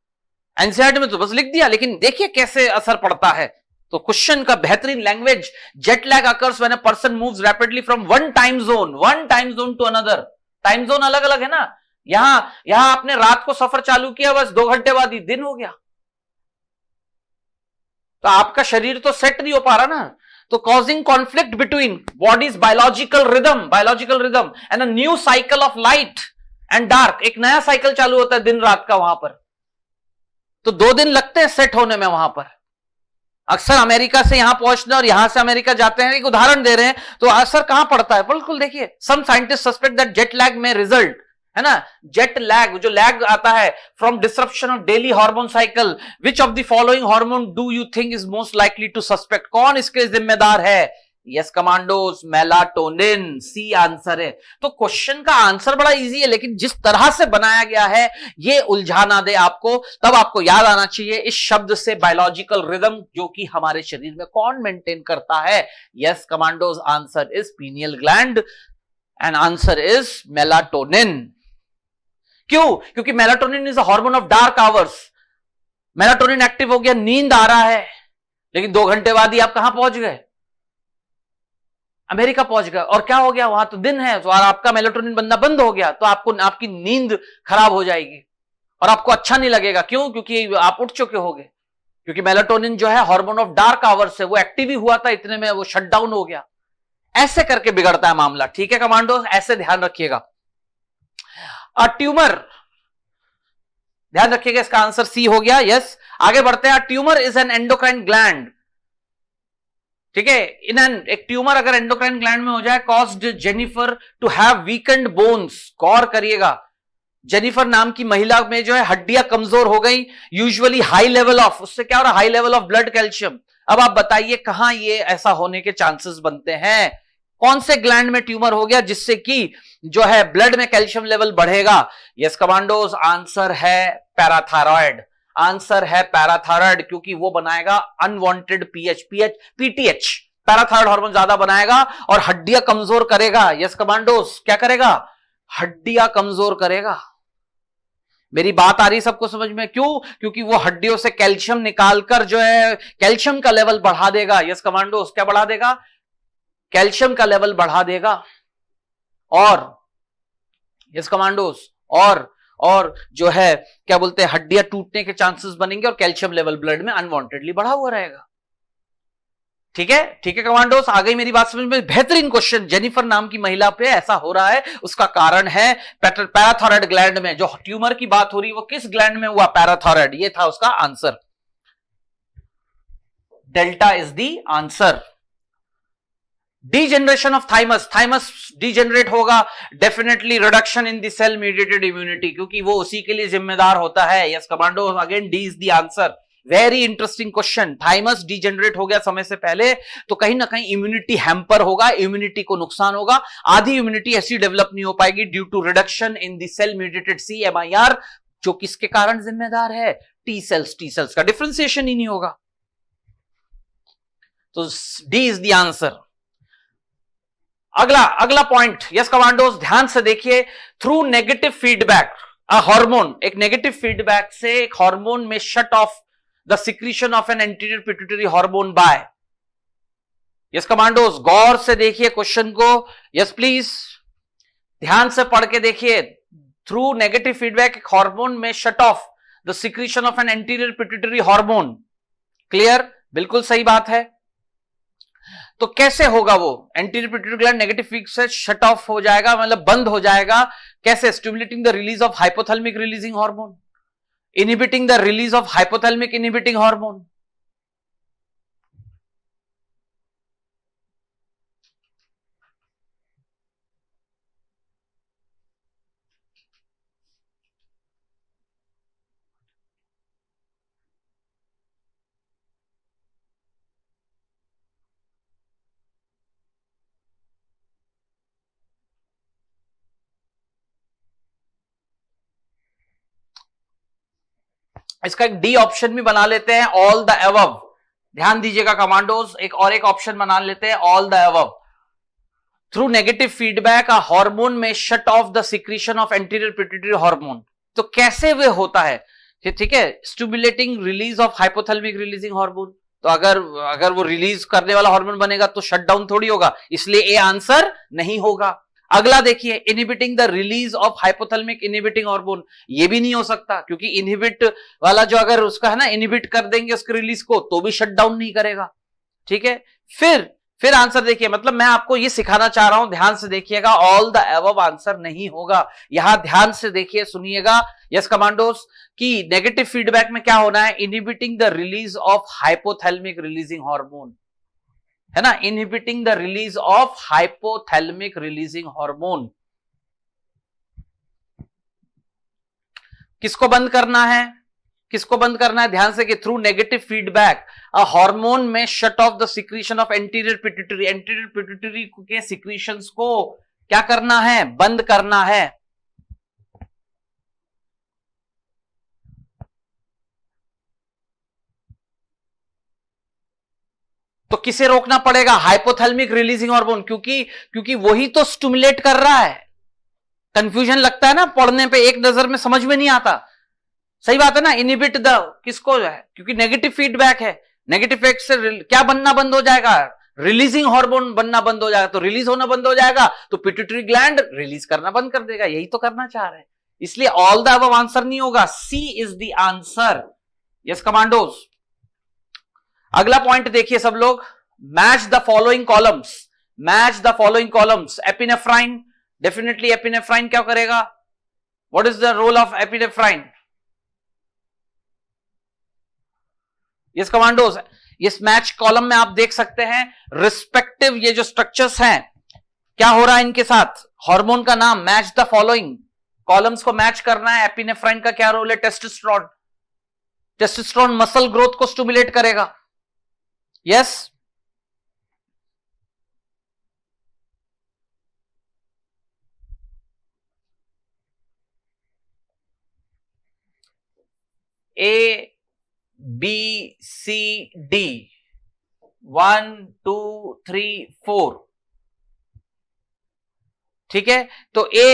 एनसीईआरटी में तो बस लिख दिया, लेकिन देखिए कैसे असर पड़ता है। तो क्वेश्चन का बेहतरीन language, jet lag occurs when a person moves rapidly from one time zone to another. Time zone अलग अलग है ना, यहां आपने रात को सफर चालू किया, बस 2 घंटे बाद ही दिन हो गया, तो आपका शरीर तो सेट नहीं हो पा रहा ना। तो causing conflict between bodies biological rhythm and a new cycle of light and dark, एक नया साइकिल चालू होता है दिन रात का वहां पर। तो 2 दिन लगते हैं सेट होने में वहां पर। अक्सर अमेरिका से यहां पहुंचने और यहां से अमेरिका जाते हैं, एक उदाहरण दे रहे हैं, तो असर कहां पड़ता है? बिल्कुल देखिए, some scientist suspect that jet lag में रिजल्ट, है ना, जेट लैग जो लैग आता है from disruption of daily hormone cycle, which of the following hormone do you think is most likely to suspect? कौन इसके जिम्मेदार है? Yes commandos, melatonin, C answer है। तो क्वेश्चन का आंसर बड़ा इजी है, लेकिन जिस तरह से बनाया गया है ये उलझा ना दे आपको, तब आपको याद आना चाहिए इस शब्द से बायोलॉजिकल रिदम, जो कि हमारे शरीर में कौन मेंटेन करता है? Yes commandos, answer is pineal gland and answer is melatonin. क्यों? क्योंकि melatonin is a hormone of dark hours. Melatonin active हो गया, नींद आ रहा है, लेकिन 2 घंटे बाद ही आप कहां पहुंच गए? अमेरिका पहुंच गए। और क्या हो गया? वहां तो दिन है, तो आपका मेलाटोनिन बनना बंद हो गया, तो आपको आपकी नींद खराब हो जाएगी और आपको अच्छा नहीं लगेगा। क्यों? क्योंकि आप उठ चुके होगे, क्योंकि मेलाटोनिन जो है हार्मोन ऑफ डार्क आवर्स है, वो एक्टिव ही हुआ था, इतने में वो शट डाउन हो गया। ऐसे करके बिगड़ता है मामला, ठीक है कमांडो, ऐसे ध्यान रखिएगा। ट्यूमर, ध्यान रखिएगा, इसका आंसर सी हो गया। यस, आगे बढ़ते हैं। Tumour is an endocrine gland, ठीक है, इन एन, एक ट्यूमर अगर एंडोक्राइन ग्लैंड में हो जाए, caused Jennifer to have weakened bones. गौर करिएगा, जेनिफर नाम की महिला में जो है हड्डियां कमजोर हो गई, यूजुअली हाई लेवल ऑफ, उससे क्या हो रहा है? High level of blood calcium. अब आप बताइए कहां ये ऐसा होने के चांसेस बनते हैं? कौन से ग्लैंड में ट्यूमर हो गया जिससे कि जो है ब्लड में कैल्शियम लेवल बढ़ेगा? यस कमांडोज, आंसर है पैराथायरॉयड। आंसर है पैराथायरॉयड, क्योंकि वो बनाएगा अनवांटेड पीटीएच, पैराथायरॉयड हार्मोन ज्यादा बनाएगा और हड्डियां कमजोर करेगा। यस कमांडोज, क्या करेगा? हड्डियां कमजोर करेगा। मेरी बात आ रही सबको समझ में? क्यों? क्योंकि वो हड्डियों से कैल्शियम निकालकर जो है कैल्शियम का लेवल बढ़ा देगा। यस कमांडोज, क्या बढ़ा देगा? कैल्शियम का लेवल बढ़ा देगा। और यस कमांडोज, और जो है क्या बोलते हैं, हड्डियां टूटने के चांसेस बनेंगे और कैल्शियम लेवल ब्लड में अनवांटेडली बढ़ा हुआ रहेगा। ठीक है, ठीक है कमांडोज, आ गई मेरी बात समझ में? बेहतरीन क्वेश्चन। जेनिफर नाम की महिला पे ऐसा हो रहा है, उसका कारण है पैराथायरॉयड ग्लैंड में। जो ट्यूमर की बात हो रही है वो किस ग्लैंड में हुआ? पैराथायरॉयड, ये था उसका answer. Delta is the answer. Degeneration of thymus, thymus degenerate होगा, definitely reduction in the cell mediated immunity, क्योंकि वो उसी के लिए जिम्मेदार होता है। Yes commando, again D is the answer. Very interesting question. Thymus degenerate हो गया समय से पहले, तो कहीं ना कहीं इम्यूनिटी हैम्पर होगा, इम्यूनिटी को नुकसान होगा, आधी इम्यूनिटी ऐसी डेवलप नहीं हो पाएगी due to reduction in the cell mediated CMIR, जो किसके कारण जिम्मेदार है? टी सेल्स का डिफरेंशिएशन ही नहीं होगा। तो डी इज द आंसर। अगला पॉइंट, यस कमांडोज, ध्यान से देखिए। Through negative feedback, a hormone, एक नेगेटिव फीडबैक से एक हार्मोन में shut off the secretion of an anterior pituitary hormone by. Yes commandos, गौर से देखिए क्वेश्चन को। यस प्लीज, ध्यान से पढ़ के देखिए। थ्रू नेगेटिव फीडबैक एक हार्मोन में shut off the secretion of an anterior pituitary hormone. Clear? बिल्कुल सही बात है। तो कैसे होगा वो? Anterior pituitary gland negative feed से शट ऑफ हो जाएगा, मतलब बंद हो जाएगा। कैसे? Stimulating the release of hypothalamic releasing hormone, inhibiting the release of hypothalamic inhibiting hormone. इसका एक डी ऑप्शन भी बना लेते हैं, ऑल द अबव। ध्यान दीजिएगा कमांडोज, एक ऑप्शन बना लेते हैं, all the above. Through negative feedback a hormone में shut off the secretion of anterior pituitary hormone. तो कैसे वे होता है, ठीक है, stimulating release of hypothalamic releasing hormone. तो अगर वो रिलीज करने वाला हार्मोन बनेगा तो शट डाउन थोड़ी होगा, इसलिए ए आंसर नहीं होगा। अगला देखिए, inhibiting the release of hypothalamic inhibiting hormone, ये भी नहीं हो सकता, क्योंकि इनहिबिट वाला जो अगर उसका है ना, इनहिबिट कर देंगे उसके रिलीज को तो भी शट डाउन नहीं करेगा। ठीक है, फिर आंसर देखिए, मतलब मैं आपको ये सिखाना चाह रहा हूं, ध्यान से देखिएगा, ऑल द अबव आंसर नहीं होगा। यहां ध्यान से देखिए, सुनिएगा। यस कमांडोस, कि नेगेटिव फीडबैक में क्या होना है, inhibiting the release of hypothalamic releasing hormone, है ना, inhibiting the release of hypothalamic releasing hormone. किसको बंद करना है, किसको बंद करना है, ध्यान से, कि through negative feedback a hormone में shut off the secretion of anterior pituitary, anterior pituitary के सिक्रीशंस को क्या करना है, बंद करना है। तो किसे रोकना पड़ेगा, हाइपोथैलेमिक रिलीजिंग हार्मोन, क्योंकि वही तो स्टिमुलेट कर रहा है। कंफ्यूजन लगता है ना पढ़ने पे, एक नजर में समझ में नहीं आता, सही बात है ना। इनहिबिट द किसको है, क्योंकि नेगेटिव फीडबैक है, नेगेटिव फीडबैक से क्या बनना बंद हो जाएगा, रिलीजिंग हार्मोन बनना बंद हो जाएगा। तो रिलीज होना बंद हो जाएगा तो पिट्यूटरी ग्लैंड रिलीज करना बंद कर देगा, यही तो करना चाह रहे हैं। इसलिए ऑल द अबव आंसर नहीं होगा, C is the answer. Yes commandos, अगला पॉइंट देखिए सब लोग, match the following columns, match the following columns. Epinephrine, definitely epinephrine क्या करेगा, what is the role of epinephrine. Yes commandos, इस मैच कॉलम में आप देख सकते हैं रिस्पेक्टिव ये जो स्ट्रक्चर्स हैं, क्या हो रहा है इनके साथ, हार्मोन का नाम, मैच द फॉलोइंग कॉलम्स को मैच करना है। एपिनेफ्राइन का क्या रोल है, टेस्टोस्टेरोन, टेस्टोस्टेरोन मसल ग्रोथ को स्टिमुलेट करेगा। Yes, A B C D, 1 2 3 4, ठीक है। तो ए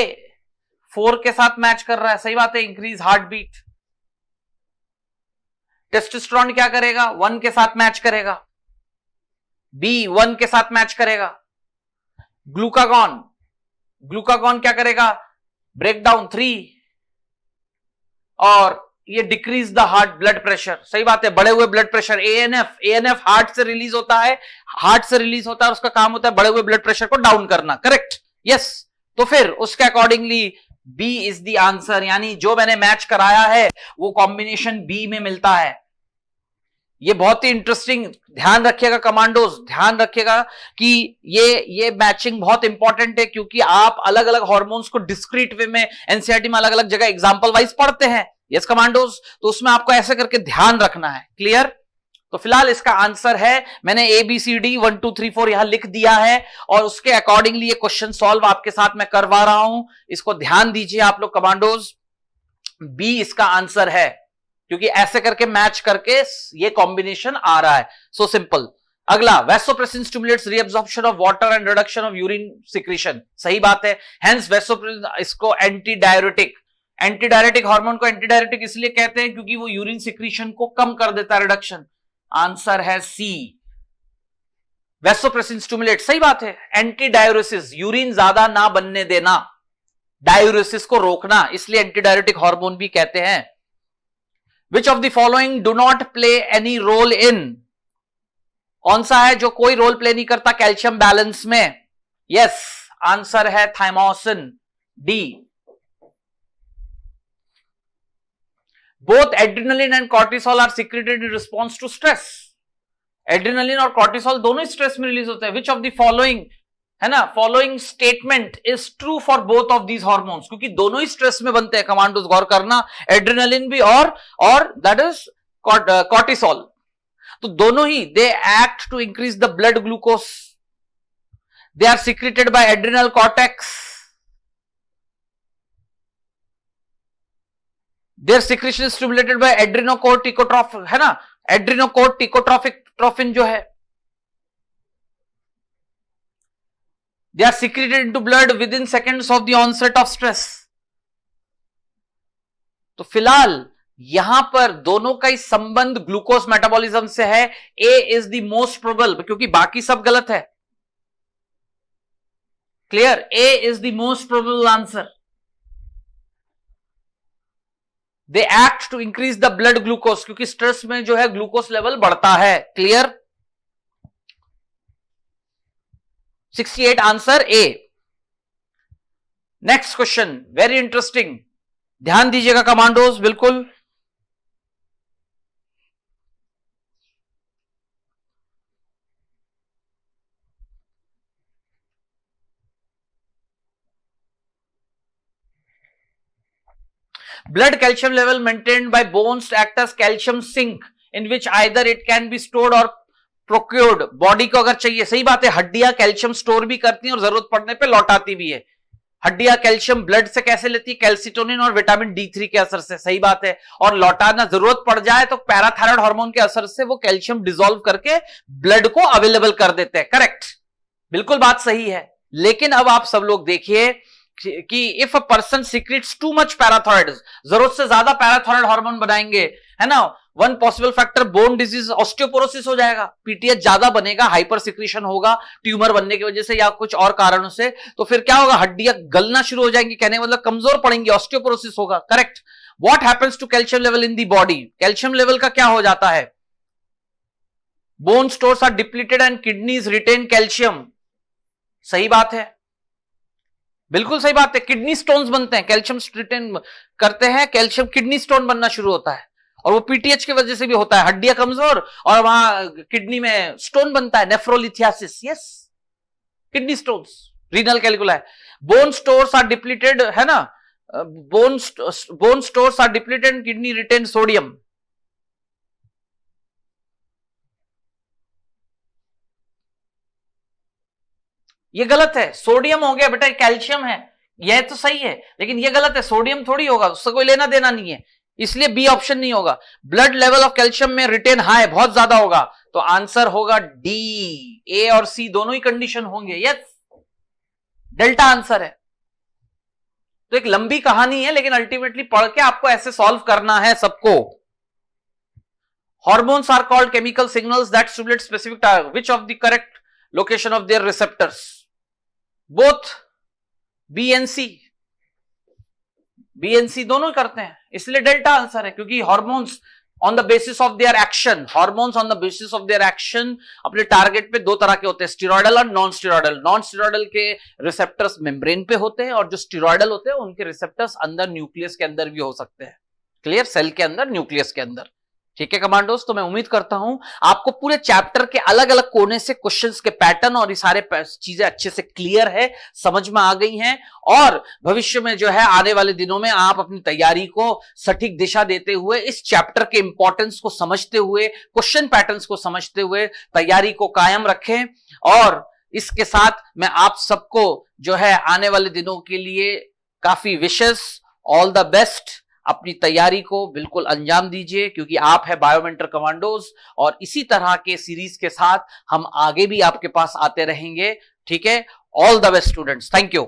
4 के साथ मैच कर रहा है, सही बात है, इंक्रीज हार्ट बीट। टेस्टोस्टेरोन क्या करेगा, 1 के साथ मैच करेगा, बी 1 के साथ मैच करेगा। ग्लूकागॉन, ग्लूकागॉन क्या करेगा, ब्रेक डाउन 3, और ये decrease the heart blood pressure, सही बात है, बढ़े हुए blood pressure. ANF, ANF heart से रिलीज होता है, हार्ट से रिलीज होता है, उसका काम होता है बढ़े हुए ब्लड प्रेशर को डाउन करना, करेक्ट। यस, तो फिर उसके accordingly B is the answer, यानी जो मैंने मैच कराया है वो कॉम्बिनेशन बी में मिलता है। ये बहुत ही इंटरेस्टिंग, ध्यान रखिएगा कमांडोज, ध्यान रखिएगा कि ये मैचिंग बहुत इंपॉर्टेंट है, क्योंकि आप अलग अलग हार्मोन्स को डिस्क्रीट वे में एनसीईआरटी में अलग अलग जगह एग्जांपल वाइज पढ़ते हैं। यस कमांडोज, तो उसमें आपको ऐसे करके ध्यान रखना है, क्लियर। तो फिलहाल इसका आंसर है, मैंने ए बी सी डी 1 2 3 4 यहां लिख दिया है, और उसके अकॉर्डिंगली ये क्वेश्चन सॉल्व आपके साथ मैं करवा रहा हूं। इसको ध्यान दीजिए आप लोग कमांडोज, बी इसका आंसर है, क्योंकि ऐसे करके मैच करके ये कॉम्बिनेशन आ रहा है, सो सिंपल। अगला, vasopressin stimulates reabsorption of water and reduction of urine secretion, सही बात है। हेंस वैसोप्रेसिन इसको anti diuretic, anti diuretic hormone को एंटी डायरेटिक इसलिए कहते हैं क्योंकि वो यूरिन सिक्रीशन को कम कर देता है, रिडक्शन। आंसर है सी, वैसोप्रेसिन स्टिमुलेट, सही बात है। एंटी डायूरेसिस, यूरिन ज्यादा ना बनने देना, डायूरेसिस को रोकना, इसलिए एंटी डायरेटिक हार्मोन भी कहते हैं। Which of the following do not play any role in, कौन सा है जो कोई रोल प्ले नहीं करता कैल्शियम बैलेंस में। यस, आंसर है thymosin, D. Both adrenaline and cortisol are secreted in response to stress, adrenaline और कॉर्टिसोल दोनों स्ट्रेस में रिलीज होते हैं। विच ऑफ द फॉलोइंग, है ना, following statement is true for both of these hormones, क्योंकि दोनों ही स्ट्रेस में बनते हैं, कमांडोज गौर करना, एड्रेनलिन भी और दैट इज कॉर्टिसोल। तो दोनों ही they act to increase the blood glucose, they are secreted by adrenal cortex, their secretion is stimulated by adrenocorticotrophin, है ना, एड्रेनोकोर्टिकोट्रोफिन जो है, they are secreted into blood within seconds of the onset of stress. तो फिलहाल यहां पर दोनों का ही संबंध ग्लूकोज मेटाबॉलिज्म से है। A is the most probable, क्योंकि बाकी सब गलत है। Clear, A is the most probable answer. They act to increase the blood glucose, क्योंकि स्ट्रेस में जो है ग्लूकोज लेवल बढ़ता है। Clear, 68 answer A. Next question very interesting, ध्यान दीजिएगा कमांडोज, बिल्कुल। Blood calcium level maintained by bones act as calcium sink in which either it can be stored or procured। Body को अगर चाहिए, सही बात है, हड्डियां कैल्शियम स्टोर भी करती हैं और जरूरत पड़ने पे लौटाती भी है। हड्डियां कैल्शियम ब्लड से कैसे लेती है? कैल्सिटोनिन और विटामिन D3 के असर से, सही बात है। और लौटाना जरूरत पड़ जाए तो पैराथायराइड हार्मोन के असर से वो कैल्शियम डिसॉल्व करके ब्लड को अवेलेबल कर देते हैं। करेक्ट, बिल्कुल बात सही है। लेकिन अब आप सब लोग देखिए कि if a person secrets too much parathyroid, जरूरत से ज्यादा पैराथायराइड हार्मोन बनाएंगे, है ना, one possible factor bone disease, osteoporosis हो जाएगा, पीटीएच ज्यादा बनेगा, हाइपर सिक्रीशन होगा ट्यूमर बनने की वजह से या कुछ और कारणों से। तो फिर क्या होगा? हड्डियां गलना शुरू हो जाएंगी, कहने मतलब कमजोर पड़ेंगी, ऑस्टियोपोरोसिस होगा। Correct. What happens to calcium level in the body? Calcium level का क्या हो जाता है? Bone stores are depleted and kidneys retain calcium. सही बात है, बिल्कुल सही बात है। किडनी स्टोन्स बनते हैं, कैल्शियम रिटेन करते हैं, कैल्शियम किडनी स्टोन बनना शुरू होता है, और वो पीटीएच की वजह से भी होता है। हड्डियां कमजोर और वहां किडनी में स्टोन बनता है, nephrolithiasis, yes, kidney stones, renal calculi. Bone stores are depleted, है ना, bone stores are depleted, kidney retain sodium. ये गलत है, सोडियम हो गया बेटा, कैल्शियम है, यह तो सही है, लेकिन ये गलत है, सोडियम थोड़ी होगा, उससे कोई लेना देना नहीं है, इसलिए बी ऑप्शन नहीं होगा। ब्लड लेवल ऑफ कैल्शियम में रिटेन हाई, बहुत ज्यादा होगा, तो आंसर होगा डी। ए और सी दोनों ही कंडीशन होंगे, यस, डेल्टा आंसर है। तो एक लंबी कहानी है, लेकिन अल्टीमेटली पढ़ के आपको ऐसे सॉल्व करना है सबको। Hormones are called chemical signals that stimulate specific target. Which of the correct location of their receptors? Both B and C. B and C दोनों ही करते हैं, इसलिए डेल्टा आंसर है, क्योंकि hormones on the basis of their action, hormones on the basis of their action अपने target पे दो तरह के होते हैं, स्टेरॉयडल और नॉन स्टेरॉयडल। नॉन स्टेरॉयडल के रिसेप्टर्स मेम्ब्रेन पे होते हैं, और जो स्टेरॉयडल होते हैं उनके रिसेप्टर्स अंदर न्यूक्लियस के अंदर भी हो सकते हैं। क्लियर, सेल के अंदर, न्यूक्लियस के अंदर। ठीक है कमांडोज, तो मैं उम्मीद करता हूं आपको पूरे चैप्टर के अलग अलग कोने से क्वेश्चंस के पैटर्न और ये सारे चीजें अच्छे से क्लियर है, समझ में आ गई हैं, और भविष्य में जो है आने वाले दिनों में आप अपनी तैयारी को सटीक दिशा देते हुए, इस चैप्टर के इंपॉर्टेंस को समझते हुए, क्वेश्चन पैटर्न्स को समझते हुए तैयारी को कायम रखें। और इसके साथ मैं आप सबको जो है आने वाले दिनों के लिए काफी विशेष ऑल द बेस्ट, अपनी तैयारी को बिल्कुल अंजाम दीजिए, क्योंकि आप है बायोमेंटर कमांडोज, और इसी तरह के सीरीज के साथ हम आगे भी आपके पास आते रहेंगे। ठीक है, all the best students, thank you.